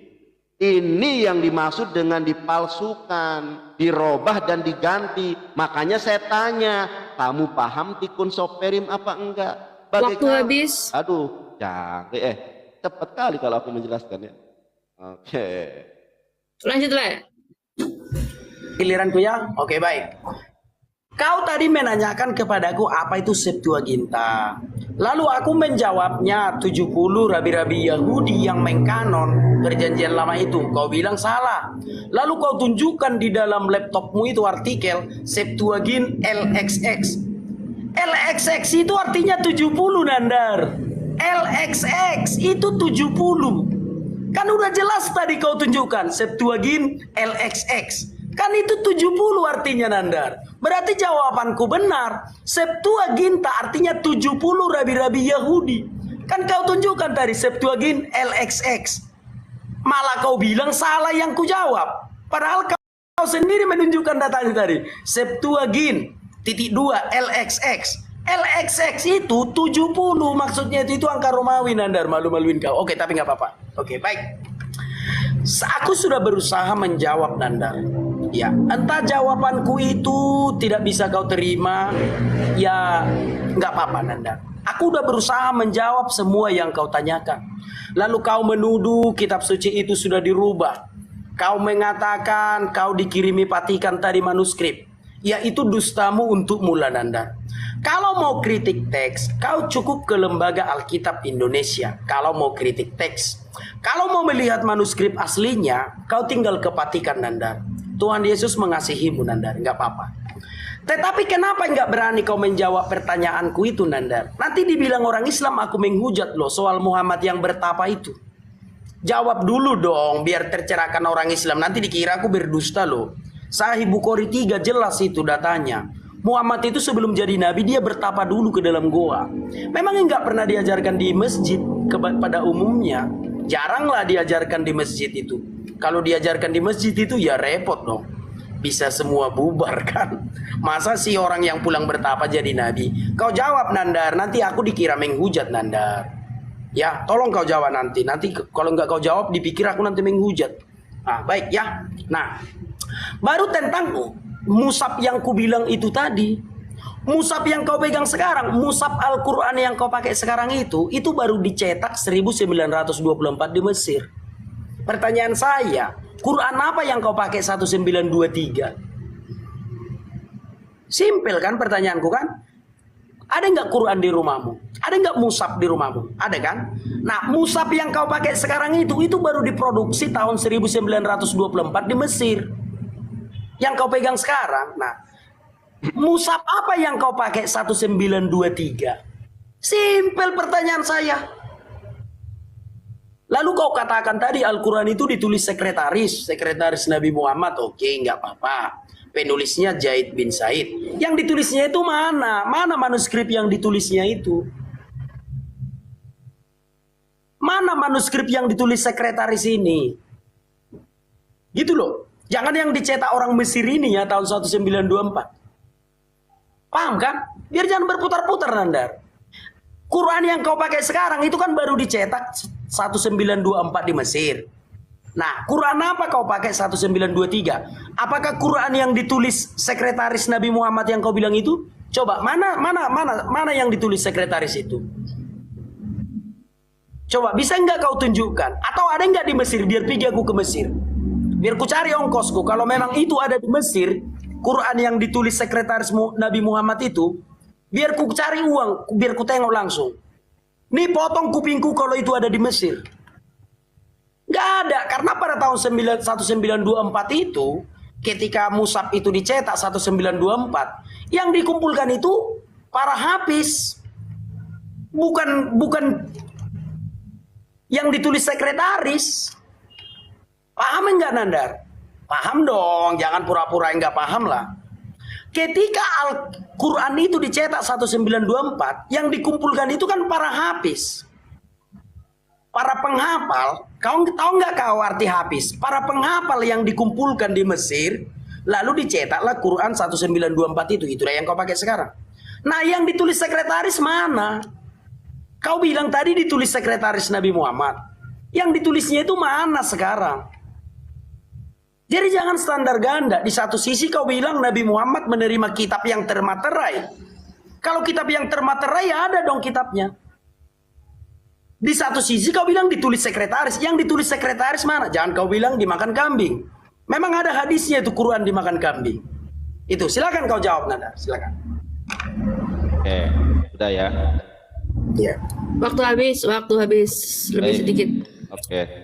Ini yang dimaksud dengan dipalsukan, dirubah dan diganti. Makanya saya tanya, kamu paham Tikkun Soferim apa enggak? Waktu habis. Aduh, jangan. Cepat kali kalau aku menjelaskan ya. Oke. Lanjut lah. Giliranku ya? Oke, baik. Kau tadi menanyakan kepadaku apa itu Septuaginta. Lalu aku menjawabnya 70 rabi-rabi Yahudi yang mengkanon perjanjian lama itu. Kau bilang salah. Lalu kau tunjukkan di dalam laptopmu itu artikel Septuagint LXX. LXX itu artinya 70 Nandar. LXX itu 70. Kan udah jelas tadi kau tunjukkan Septuagint LXX. Kan itu 70 artinya Nandar. Berarti jawabanku benar. Septuaginta artinya 70 rabi-rabi Yahudi. Kan kau tunjukkan tadi Septuagint LXX. Malah kau bilang salah yang ku jawab. Padahal kau sendiri menunjukkan datanya tadi. Septuagint titik 2 LXX. LXX itu 70 maksudnya itu angka Romawi Nandar, malu-maluin kau. Oke, tapi nggak apa-apa. Oke, baik. Aku sudah berusaha menjawab Nandar. Ya, entah jawabanku itu tidak bisa kau terima, ya nggak apa-apa Nandar. Aku udah berusaha menjawab semua yang kau tanyakan. Lalu kau menuduh kitab suci itu sudah dirubah. Kau mengatakan kau dikirimi Vatikan tadi manuskrip. Ya, itu dustamu untuk mula Nandar. Kalau mau kritik teks, kau cukup ke Lembaga Alkitab Indonesia. Kalau mau kritik teks, kalau mau melihat manuskrip aslinya, kau tinggal ke Vatikan Nandar. Tuhan Yesus mengasihimu Nandar, nggak apa-apa. Tetapi kenapa nggak berani kau menjawab pertanyaanku itu Nandar? Nanti dibilang orang Islam aku menghujat loh soal Muhammad yang bertapa itu. Jawab dulu dong biar tercerahkan orang Islam. Nanti dikira aku berdusta loh. Sahih Bukhari 3 jelas itu datanya. Muhammad itu sebelum jadi nabi dia bertapa dulu ke dalam goa. Memang nggak pernah diajarkan di masjid pada umumnya. Jaranglah diajarkan di masjid itu. Kalau diajarkan di masjid itu ya repot dong. Bisa semua bubar kan. Masa sih orang yang pulang bertapa jadi nabi? Kau jawab Nandar, nanti aku dikira menghujat Nandar. Ya, tolong kau jawab nanti. Nanti kalau nggak kau jawab dipikir aku nanti menghujat. Ah, baik ya. Nah, baru tentang musab yang ku bilang itu tadi. Musab yang kau pegang sekarang, musab Al-Quran yang kau pakai sekarang itu baru dicetak 1924 di Mesir. Pertanyaan saya, Quran apa yang kau pakai 1923? Simpel kan pertanyaanku kan? Ada nggak Quran di rumahmu? Ada nggak musab di rumahmu? Ada kan? Nah, musab yang kau pakai sekarang itu baru diproduksi tahun 1924 di Mesir. Yang kau pegang sekarang. Nah, musab apa yang kau pakai 1923? Simpel pertanyaan saya. Lalu kau katakan tadi Al-Quran itu ditulis sekretaris Nabi Muhammad. Oke, nggak apa-apa. Penulisnya Zaid bin Said. Yang ditulisnya itu mana? Mana manuskrip yang ditulisnya itu? Mana manuskrip yang ditulis sekretaris ini? Gitu loh. Jangan yang dicetak orang Mesir ini ya tahun 1924. Paham kan? Biar jangan berputar-putar Nandar. Quran yang kau pakai sekarang itu kan baru dicetak 1924 di Mesir. Nah, Quran apa kau pakai 1923? Apakah Quran yang ditulis sekretaris Nabi Muhammad yang kau bilang itu? Coba mana yang ditulis sekretaris itu? Coba bisa nggak kau tunjukkan? Atau ada nggak di Mesir? Biar pergi aku ke Mesir. Biar ku cari ongkosku. Kalau memang itu ada di Mesir, Quran yang ditulis sekretaris Nabi Muhammad itu, biar ku cari uang, biar ku tengok langsung. Nih potong kupingku kalau itu ada di Mesir. Gak ada, karena pada tahun 1924 itu, ketika musab itu dicetak 1924, yang dikumpulkan itu para hafiz. Bukan yang ditulis sekretaris. Paham enggak Nandar? Paham dong, jangan pura-pura enggak paham lah. Ketika Al-Quran itu dicetak 1924, yang dikumpulkan itu kan para hafiz. Para penghafal, kau tahu nggak kau arti hafiz? Para penghafal yang dikumpulkan di Mesir, lalu dicetaklah Quran 1924 itu. Itulah yang kau pakai sekarang. Nah, yang ditulis sekretaris mana? Kau bilang tadi ditulis sekretaris Nabi Muhammad. Yang ditulisnya itu mana sekarang? Jadi jangan standar ganda. Di satu sisi kau bilang Nabi Muhammad menerima kitab yang termaterai. Kalau kitab yang termaterai ya ada dong kitabnya. Di satu sisi kau bilang ditulis sekretaris. Yang ditulis sekretaris mana? Jangan kau bilang dimakan kambing. Memang ada hadisnya itu Quran dimakan kambing. Itu silakan kau jawab Nanda. Silakan. Sudah ya. Iya. Waktu habis. Lebih sedikit.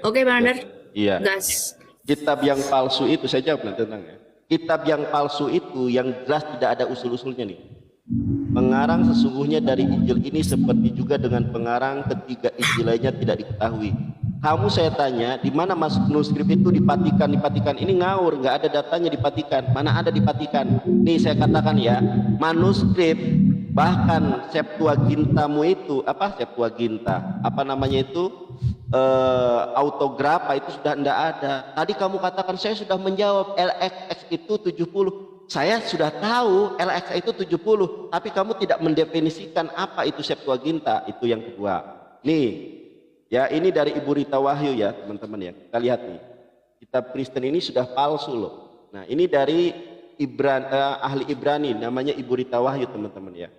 Oke, Bang Nandar. Iya. Gas. Kitab yang palsu itu saya jawab nanti tenang ya. Kitab yang palsu itu yang jelas tidak ada usul-usulnya nih. Pengarang sesungguhnya dari Injil ini seperti juga dengan pengarang ketiga Injil lainnya tidak diketahui. Kamu saya tanya, di mana manuskrip itu di Vatikan ini ngawur, nggak ada datanya di Vatikan. Mana ada di Vatikan? Nih saya katakan ya, manuskrip bahkan Septuagintamu itu apa namanya itu autografa itu sudah tidak ada. Tadi kamu katakan saya sudah menjawab LXX itu 70. Saya sudah tahu LXX itu 70, tapi kamu tidak mendefinisikan apa itu Septuaginta. Itu yang kedua. Nih, ya ini dari Ibu Rita Wahyu ya teman-teman ya. Kita lihat nih, kitab Kristen ini sudah palsu loh. Nah ini dari ahli Ibrani, namanya Ibu Rita Wahyu teman-teman ya.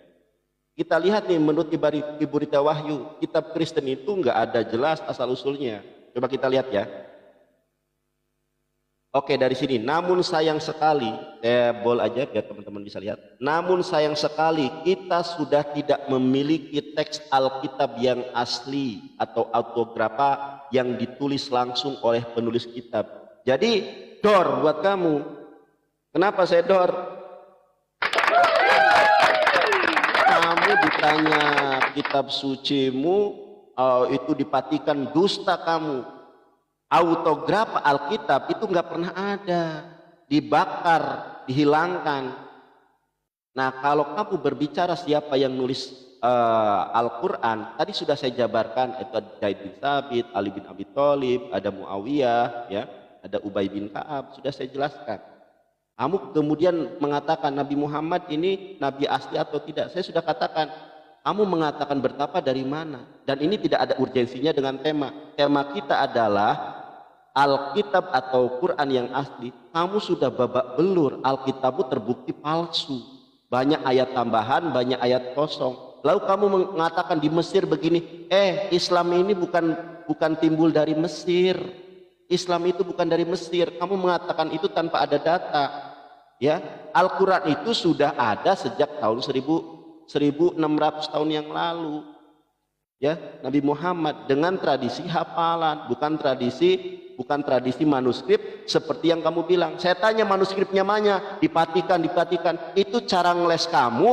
Kita lihat nih menurut Ibu Rita Wahyu, kitab Kristen itu nggak ada jelas asal-usulnya. Coba kita lihat ya. Oke dari sini, namun sayang sekali, bol aja biar teman-teman bisa lihat. Namun sayang sekali kita sudah tidak memiliki teks Alkitab yang asli atau autografa yang ditulis langsung oleh penulis kitab. Jadi dor buat kamu. Kenapa saya dor? Kamu ditanya kitab sucimu itu dipatikan dusta kamu. Autograf Alkitab itu nggak pernah ada, dibakar, dihilangkan. Nah kalau kamu berbicara siapa yang nulis Al-Quran, tadi sudah saya jabarkan, itu ada Zaid bin Thabit, Ali bin Abi Thalib, ada Muawiyah, ya, ada Ubay bin Ka'ab, sudah saya jelaskan. Kamu kemudian mengatakan Nabi Muhammad ini Nabi asli atau tidak. Saya sudah katakan, kamu mengatakan bertapa dari mana? Dan ini tidak ada urgensinya dengan tema. Tema kita adalah Alkitab atau Quran yang asli. Kamu sudah babak belur, Alkitabmu terbukti palsu. Banyak ayat tambahan, banyak ayat kosong. Lalu kamu mengatakan di Mesir begini, Islam ini bukan timbul dari Mesir. Islam itu bukan dari Mesir. Kamu mengatakan itu tanpa ada data. Ya, Al-Quran itu sudah ada sejak tahun 1600 tahun yang lalu. Ya, Nabi Muhammad dengan tradisi hafalan, bukan tradisi manuskrip seperti yang kamu bilang. Saya tanya manuskripnya mana? Dipatikan. Itu cara ngeles kamu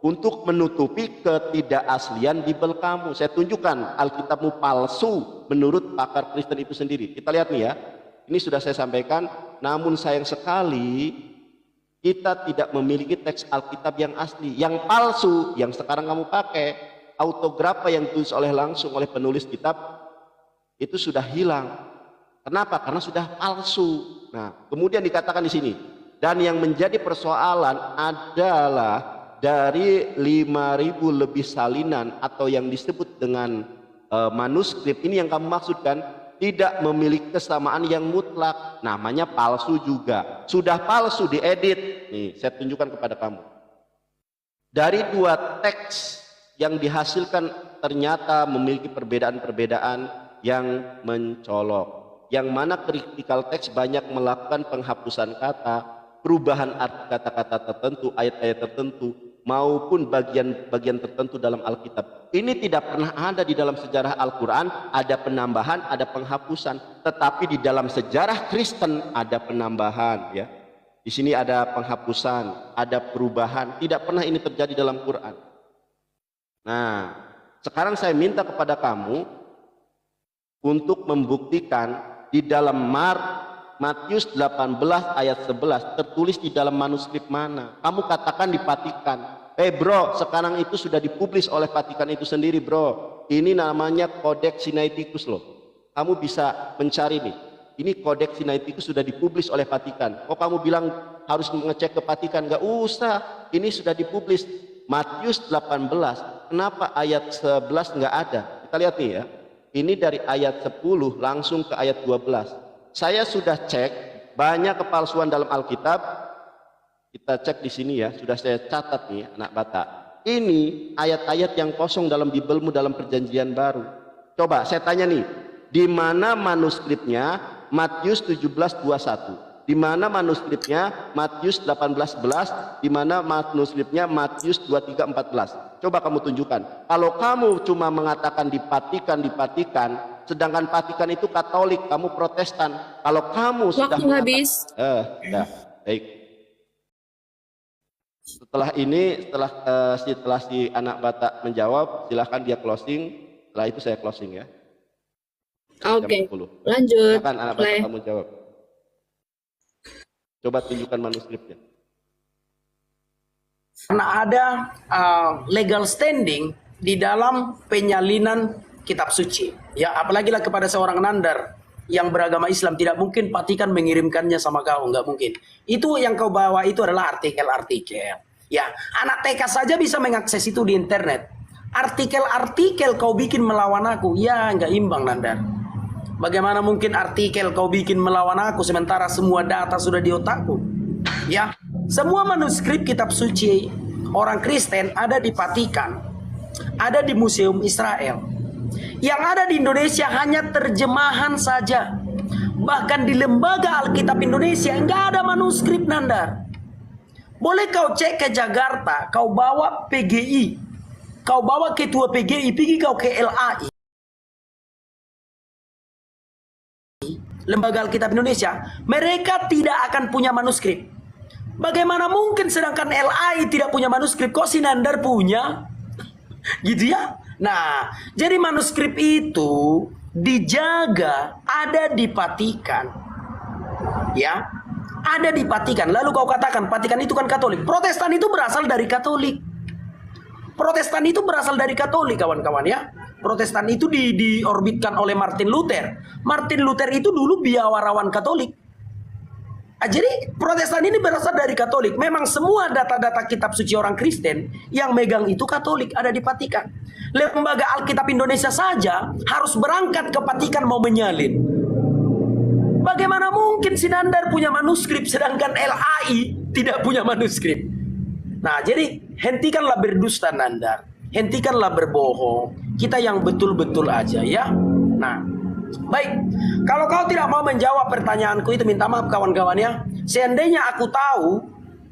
untuk menutupi ketidakaslian Bible kamu. Saya tunjukkan Alkitabmu palsu menurut pakar Kristen itu sendiri. Kita lihat nih ya. Ini sudah saya sampaikan, namun sayang sekali kita tidak memiliki teks Alkitab yang asli, yang palsu, yang sekarang kamu pakai, autografa yang ditulis langsung oleh penulis kitab itu sudah hilang. Kenapa? Karena sudah palsu. Nah, kemudian dikatakan di sini, dan yang menjadi persoalan adalah dari 5.000 lebih salinan atau yang disebut dengan manuskrip ini yang kamu maksudkan, tidak memiliki kesamaan yang mutlak, namanya palsu juga. Sudah palsu diedit. Nih, saya tunjukkan kepada kamu. Dari dua teks yang dihasilkan ternyata memiliki perbedaan-perbedaan yang mencolok. Yang mana critical text banyak melakukan penghapusan kata, perubahan arti kata-kata tertentu, ayat-ayat tertentu, maupun bagian-bagian tertentu dalam Alkitab. Ini tidak pernah ada di dalam sejarah Al-Quran, ada penambahan, ada penghapusan. Tetapi di dalam sejarah Kristen ada penambahan. Ya. Di sini ada penghapusan, ada perubahan. Tidak pernah ini terjadi dalam Quran. Nah, sekarang saya minta kepada kamu untuk membuktikan di dalam Matius 18 ayat 11 tertulis di dalam manuskrip mana. Kamu katakan di Vatikan. Bro, sekarang itu sudah dipublis oleh Vatikan itu sendiri bro. Ini namanya Codex Sinaiticus loh. Kamu bisa mencari nih. Ini Codex Sinaiticus sudah dipublis oleh Vatikan. Oh kamu bilang harus mengecek ke Vatikan? Gak usah. Ini sudah dipublis. Matius 18. Kenapa ayat 11 nggak ada? Kita lihat nih ya. Ini dari ayat 10 langsung ke ayat 12. Saya sudah cek banyak kepalsuan dalam Alkitab. Kita cek di sini ya, sudah saya catat nih anak Batak. Ini ayat-ayat yang kosong dalam Biblemu dalam Perjanjian Baru. Coba saya tanya nih, di mana manuskripnya Matius 17:21? Di mana manuskripnya Matius 18:11? Di mana manuskripnya Matius 23:14? Coba kamu tunjukkan. Kalau kamu cuma mengatakan dipatikan, sedangkan Vatikan itu Katolik, kamu Protestan. Kalau kamu sudah habis. Baik. Setelah ini, setelah si anak Batak menjawab, silahkan dia closing. Setelah itu saya closing ya. Oke. Lanjut. Silakan anak Batak kamu jawab. Coba tunjukkan manuskripnya. Karena ada legal standing di dalam penyalinan kitab suci. Ya, apalagi lah kepada seorang nandar yang beragama Islam, tidak mungkin Vatikan mengirimkannya sama kau, nggak mungkin. Itu yang kau bawa itu adalah artikel-artikel. Ya, anak TK saja bisa mengakses itu di internet. Artikel-artikel kau bikin melawan aku, ya nggak imbang nandar. Bagaimana mungkin artikel kau bikin melawan aku sementara semua data sudah di otakku? Ya, semua manuskrip kitab suci orang Kristen ada di Vatikan, ada di Museum Israel. Yang ada di Indonesia hanya terjemahan saja. Bahkan di lembaga Alkitab Indonesia nggak ada manuskrip nandar. Boleh kau cek ke Jakarta, kau bawa PGI, kau bawa ketua PGI, pergi kau ke LAI, lembaga Alkitab Indonesia, mereka tidak akan punya manuskrip. Bagaimana mungkin sedangkan LAI tidak punya manuskrip, kok si Nandar punya? Gitu ya. Nah, jadi manuskrip itu dijaga ada di Vatikan. Ya, ada di Vatikan. Lalu kau katakan Vatikan itu kan Katolik. Protestan itu berasal dari Katolik. Protestan itu berasal dari Katolik, kawan-kawan ya. Protestan itu diorbitkan oleh Martin Luther. Martin Luther itu dulu biawarawan Katolik. Jadi Protestan ini berasal dari Katolik. Memang semua data-data kitab suci orang Kristen yang megang itu Katolik, ada di Vatikan. Lembaga Alkitab Indonesia saja harus berangkat ke Vatikan mau menyalin. Bagaimana mungkin si Nandar punya manuskrip sedangkan LAI tidak punya manuskrip? Nah, jadi hentikanlah berdusta Nandar. Hentikanlah berbohong. Kita yang betul-betul aja ya. Nah, baik, kalau kau tidak mau menjawab pertanyaanku itu, minta maaf kawan-kawan ya. Seandainya aku tahu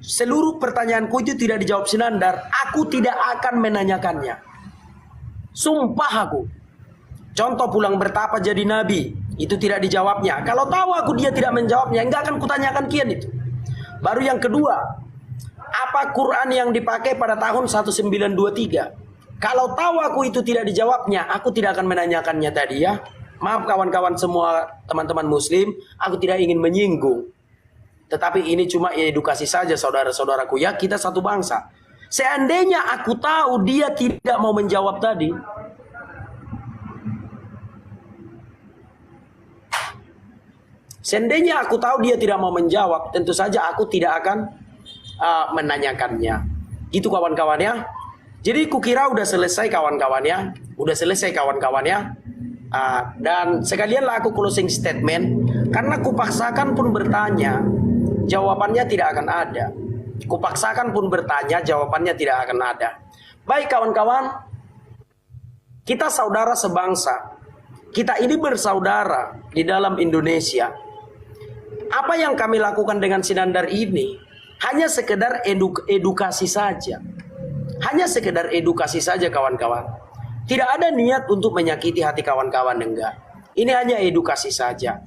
seluruh pertanyaanku itu tidak dijawab si Nandar, aku tidak akan menanyakannya. Sumpah aku. Contoh pulang bertapa jadi nabi, itu tidak dijawabnya. Kalau tahu aku dia tidak menjawabnya, enggak akan kutanyakan kian itu. Baru yang kedua, apa Quran yang dipakai pada tahun 1923? Kalau tahu aku itu tidak dijawabnya, aku tidak akan menanyakannya tadi ya. Maaf kawan-kawan semua teman-teman muslim, aku tidak ingin menyinggung. Tetapi ini cuma edukasi saja saudara-saudaraku ya, kita satu bangsa. Seandainya aku tahu dia tidak mau menjawab tadi, seandainya aku tahu dia tidak mau menjawab, tentu saja aku tidak akan menanyakannya. Itu kawan-kawan ya. Jadi kukira udah selesai kawan-kawan ya. Udah selesai kawan-kawan ya. Dan sekalianlah aku closing statement. Karena kupaksakan pun bertanya, jawabannya tidak akan ada. Kupaksakan pun bertanya, jawabannya tidak akan ada. Baik kawan-kawan, kita saudara sebangsa. Kita ini bersaudara di dalam Indonesia. Apa yang kami lakukan dengan si Nandar ini hanya sekedar edukasi saja. Hanya sekedar edukasi saja kawan-kawan. Tidak ada niat untuk menyakiti hati kawan-kawan, enggak. Ini hanya edukasi saja.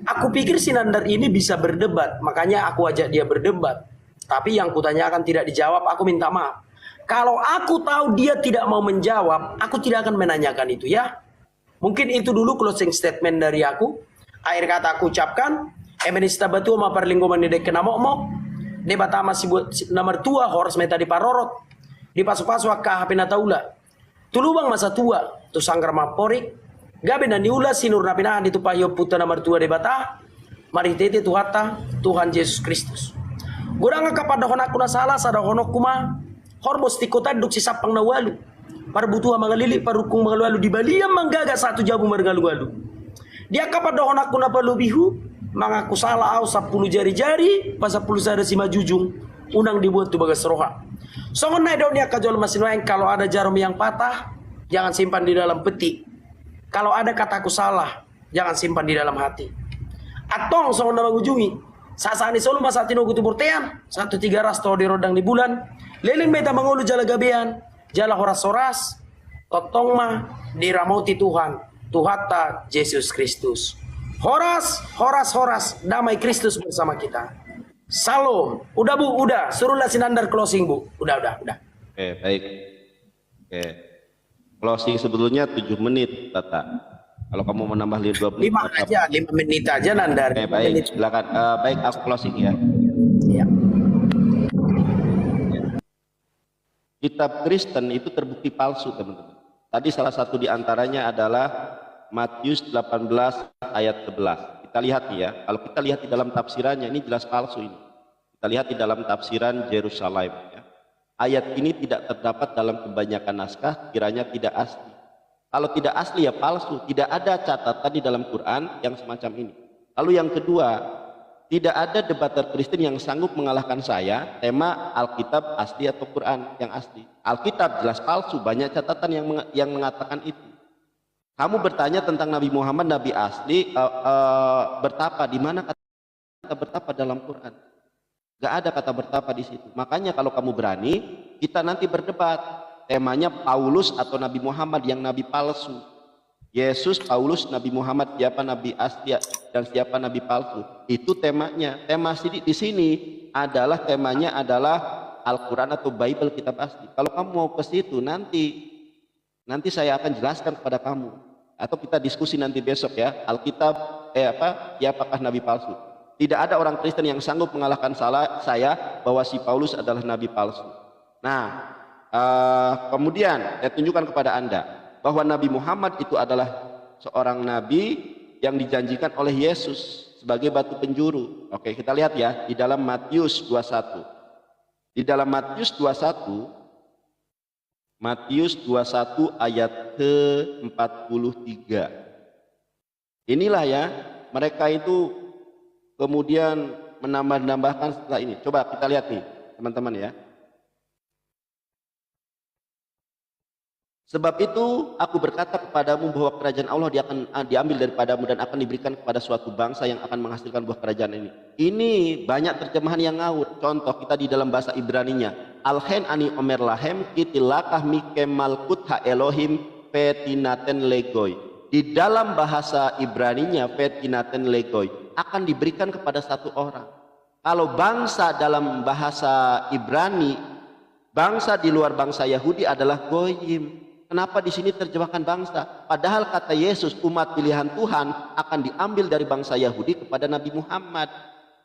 Aku pikir si Nandar ini bisa berdebat, makanya aku ajak dia berdebat. Tapi yang kutanyakan tidak dijawab, aku minta maaf. Kalau aku tahu dia tidak mau menjawab, aku tidak akan menanyakan itu ya. Mungkin itu dulu closing statement dari aku. Akhir kata aku ucapkan, emenista batu ma parlinggoman ni dek kenamok-mok. Debata masih buat nomor tua horas meta di parorot. Di pasu-pasu akka hapena taula. Tulubang masa tua, tu sanggar maporik. Gabe na niula sinur na pinahan itu payo puta nomor tua debata. Mari tete tuhata Tuhan Yesus Kristus. Gurang kapada honak kuna salah sada honok kuma. Horbos ti kota duk sisapang na walu. Parbutuha mga lili parukung mga walu di baliam manggaga satu jabu margalu-walu. Dia kapada honak kuna palubihu. Mga kusala au 10 jari-jari pas 10 sada si majujung. Unang dibuat tu bagas roha. Songon na daw niya kajol masinwaeng kalau ada jarum yang patah, jangan simpan di dalam peti. Kalau ada kataku salah, jangan simpan di dalam hati. Atong songon na mangujungi. Sasani solo masatino gutubur tean. 1-3 ras to di rodang di bulan. Leling beta mangulu jala gabean. Jala horas-horas. Totong mah diramauti Tuhan. Tuhata Yesus Kristus. Horas, horas, horas. Damai Kristus bersama kita. Salam. Udah bu, udah. Suruhlah si Nandar closing bu. Udah. Oke, baik. Oke. Closing sebetulnya 7 menit, Tata. Kalau kamu menambah 2 menit. 5 menit aja Nandar. Oke, baik. Silakan. Baik, aku closing ya. Ya. Kitab Kristen itu terbukti palsu, teman-teman. Tadi salah satu di antaranya adalah Matius 18 ayat 11. Kita lihat nih ya, kalau kita lihat di dalam tafsirannya ini jelas palsu ini. Kita lihat di dalam tafsiran Yerusalem ya. Ayat ini tidak terdapat dalam kebanyakan naskah, kiranya tidak asli. Kalau tidak asli ya palsu, tidak ada catatan di dalam Quran yang semacam ini. Lalu yang kedua, tidak ada debater Kristen yang sanggup mengalahkan saya tema Alkitab asli atau Quran yang asli. Alkitab jelas palsu, banyak catatan yang mengatakan itu. Kamu bertanya tentang Nabi Muhammad, Nabi asli, bertapa, di mana kata bertapa dalam Quran? Gak ada kata bertapa di situ. Makanya kalau kamu berani, kita nanti berdebat. Temanya Paulus atau Nabi Muhammad yang Nabi palsu. Yesus, Paulus, Nabi Muhammad, siapa Nabi asli dan siapa Nabi palsu. Itu temanya. Tema sidik di sini adalah temanya adalah Al-Quran atau Bible kitab asli. Kalau kamu mau ke situ nanti saya akan jelaskan kepada kamu. Atau kita diskusi nanti besok ya. Alkitab, siapakah Nabi palsu. Tidak ada orang Kristen yang sanggup mengalahkan saya bahwa si Paulus adalah Nabi palsu. Nah, kemudian saya tunjukkan kepada Anda bahwa Nabi Muhammad itu adalah seorang nabi yang dijanjikan oleh Yesus sebagai batu penjuru. Oke, kita lihat ya di dalam Matius 21. Di dalam Matius 21 ayat ke-43. Inilah ya, mereka itu kemudian menambahkan setelah ini. Coba kita lihat nih, teman-teman ya. Sebab itu aku berkata kepadamu bahwa kerajaan Allah dia akan diambil daripadamu dan akan diberikan kepada suatu bangsa yang akan menghasilkan buah kerajaan ini. Ini banyak terjemahan yang ngawur. Contoh kita di dalam bahasa Ibraninya. Alhen ani omer lahem kitilakah mikem malkut ha Elohim petinaten legoi. Di dalam bahasa Ibraninya petinaten legoi akan diberikan kepada satu orang. Kalau bangsa dalam bahasa Ibrani, bangsa di luar bangsa Yahudi adalah goyim. Kenapa di sini terjemahkan bangsa? Padahal kata Yesus umat pilihan Tuhan akan diambil dari bangsa Yahudi kepada Nabi Muhammad.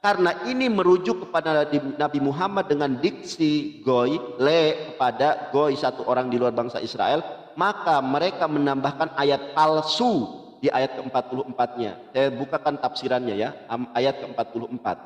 Karena ini merujuk kepada Nabi Muhammad dengan diksi goy, kepada goy satu orang di luar bangsa Israel. Maka mereka menambahkan ayat palsu di ayat ke-44-nya. Saya bukakan tafsirannya ya, ayat ke-44.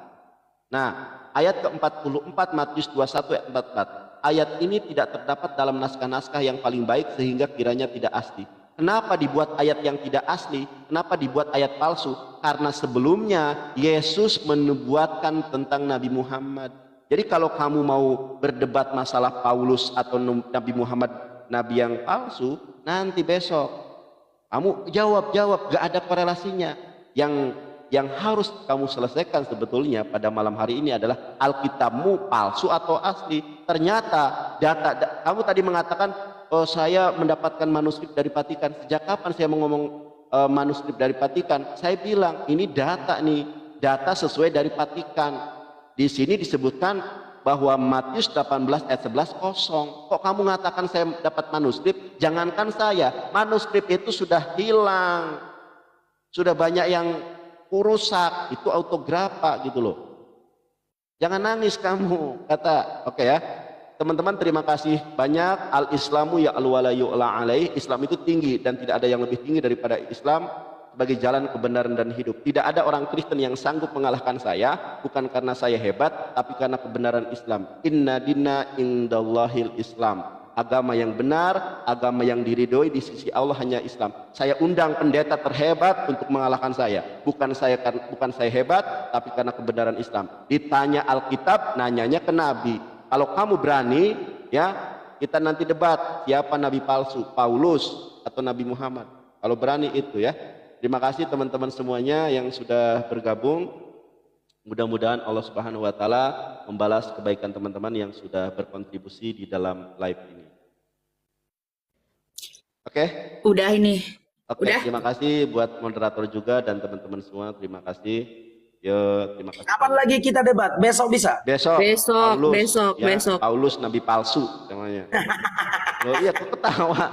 Nah, ayat ke-44 Matius 21 ayat 44. Ayat ini tidak terdapat dalam naskah-naskah yang paling baik sehingga kiranya tidak asli. Kenapa dibuat ayat yang tidak asli? Kenapa dibuat ayat palsu? Karena sebelumnya Yesus menubuatkan tentang Nabi Muhammad. Jadi kalau kamu mau berdebat masalah Paulus atau Nabi Muhammad, Nabi yang palsu, nanti besok kamu jawab, gak ada korelasinya. Yang harus kamu selesaikan sebetulnya pada malam hari ini adalah Alkitabmu palsu atau asli. Ternyata kamu tadi mengatakan, oh saya mendapatkan manuskrip dari Vatikan. Sejak kapan saya mau ngomong manuskrip dari Vatikan? Saya bilang ini data nih, data sesuai dari Vatikan. Di sini disebutkan bahwa Matius 18 ayat 11 kosong. Kok kamu mengatakan saya dapat manuskrip? Jangankan saya, manuskrip itu sudah hilang. Sudah banyak yang rusak, itu autografa gitu loh. Jangan nangis kamu, kata. Oke ya teman-teman, terima kasih banyak. Al-Islamu ya al-wala yu'la alaih. Islam itu tinggi dan tidak ada yang lebih tinggi daripada Islam sebagai jalan kebenaran dan hidup. Tidak ada orang Kristen yang sanggup mengalahkan saya, bukan karena saya hebat, tapi karena kebenaran Islam. Inna dinna indallahil Islam. Agama yang benar, agama yang diridhoi di sisi Allah hanya Islam. Saya undang pendeta terhebat untuk mengalahkan saya. Bukan saya hebat, tapi karena kebenaran Islam. Ditanya Alkitab, nanyanya ke Nabi. Kalau kamu berani, ya kita nanti debat siapa Nabi palsu, Paulus atau Nabi Muhammad. Kalau berani itu ya. Terima kasih teman-teman semuanya yang sudah bergabung. Mudah-mudahan Allah Subhanahu wa taala membalas kebaikan teman-teman yang sudah berkontribusi di dalam live ini. Oke? Udah ini. Oke, Udah. terima kasih buat moderator juga dan teman-teman semua. Terima kasih. Yo, terima kasih. Kapan lagi kita debat? Besok bisa? Besok. Besok. Paulus Nabi palsu namanya. Loh, iya, aku ketawa.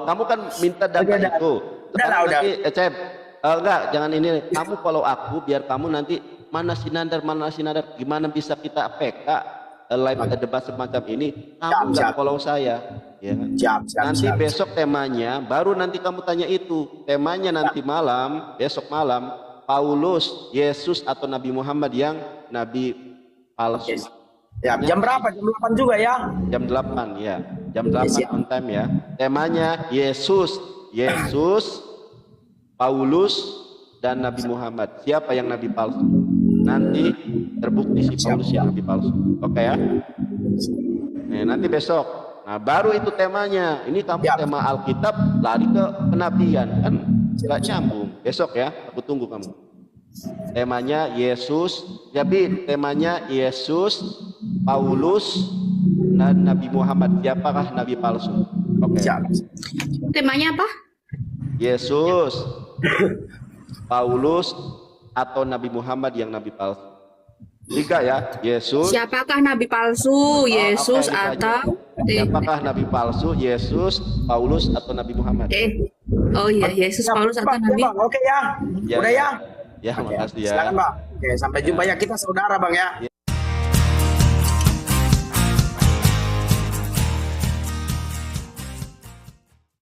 Kamu kan minta data itu. Udah. Cep. Enggak, jangan ini. Kamu follow aku biar kamu nanti mana sinandar, gimana bisa kita PK? live debat semacam ini, kamu nggak follow saya, ya kan? Nanti besok temanya, baru nanti kamu tanya itu, temanya nanti malam, besok malam, Paulus, Yesus atau Nabi Muhammad yang nabi palsu. Ya, jam berapa? Jam 8 juga ya? Jam 8 ya, jam 8 on time ya. Temanya Yesus, Paulus dan Nabi Muhammad. Siapa yang nabi palsu? Nanti terbukti si Paulus yang nabi palsu. Oke ya? Nanti besok. Nah, baru itu temanya. Ini kamu tema Alkitab lari ke kenabian, kan nggak nyambung. Besok ya, aku tunggu kamu. Temanya Yesus, jadi temanya Yesus, Paulus, dan Nabi Muhammad. Siapakah nabi palsu? Oke. Temanya apa? Yesus, Paulus, atau Nabi Muhammad yang nabi palsu. 3 ya, Yesus. Siapakah nabi palsu? Yesus atau siapakah nabi palsu? Yesus, Paulus, atau Nabi Muhammad? Oh iya, Yesus, Paulus atau Nabi. Bang, oke ya. Udah ya? Ya, makasih ya. Silakan Bang. Oke, sampai jumpa ya, kita saudara Bang ya.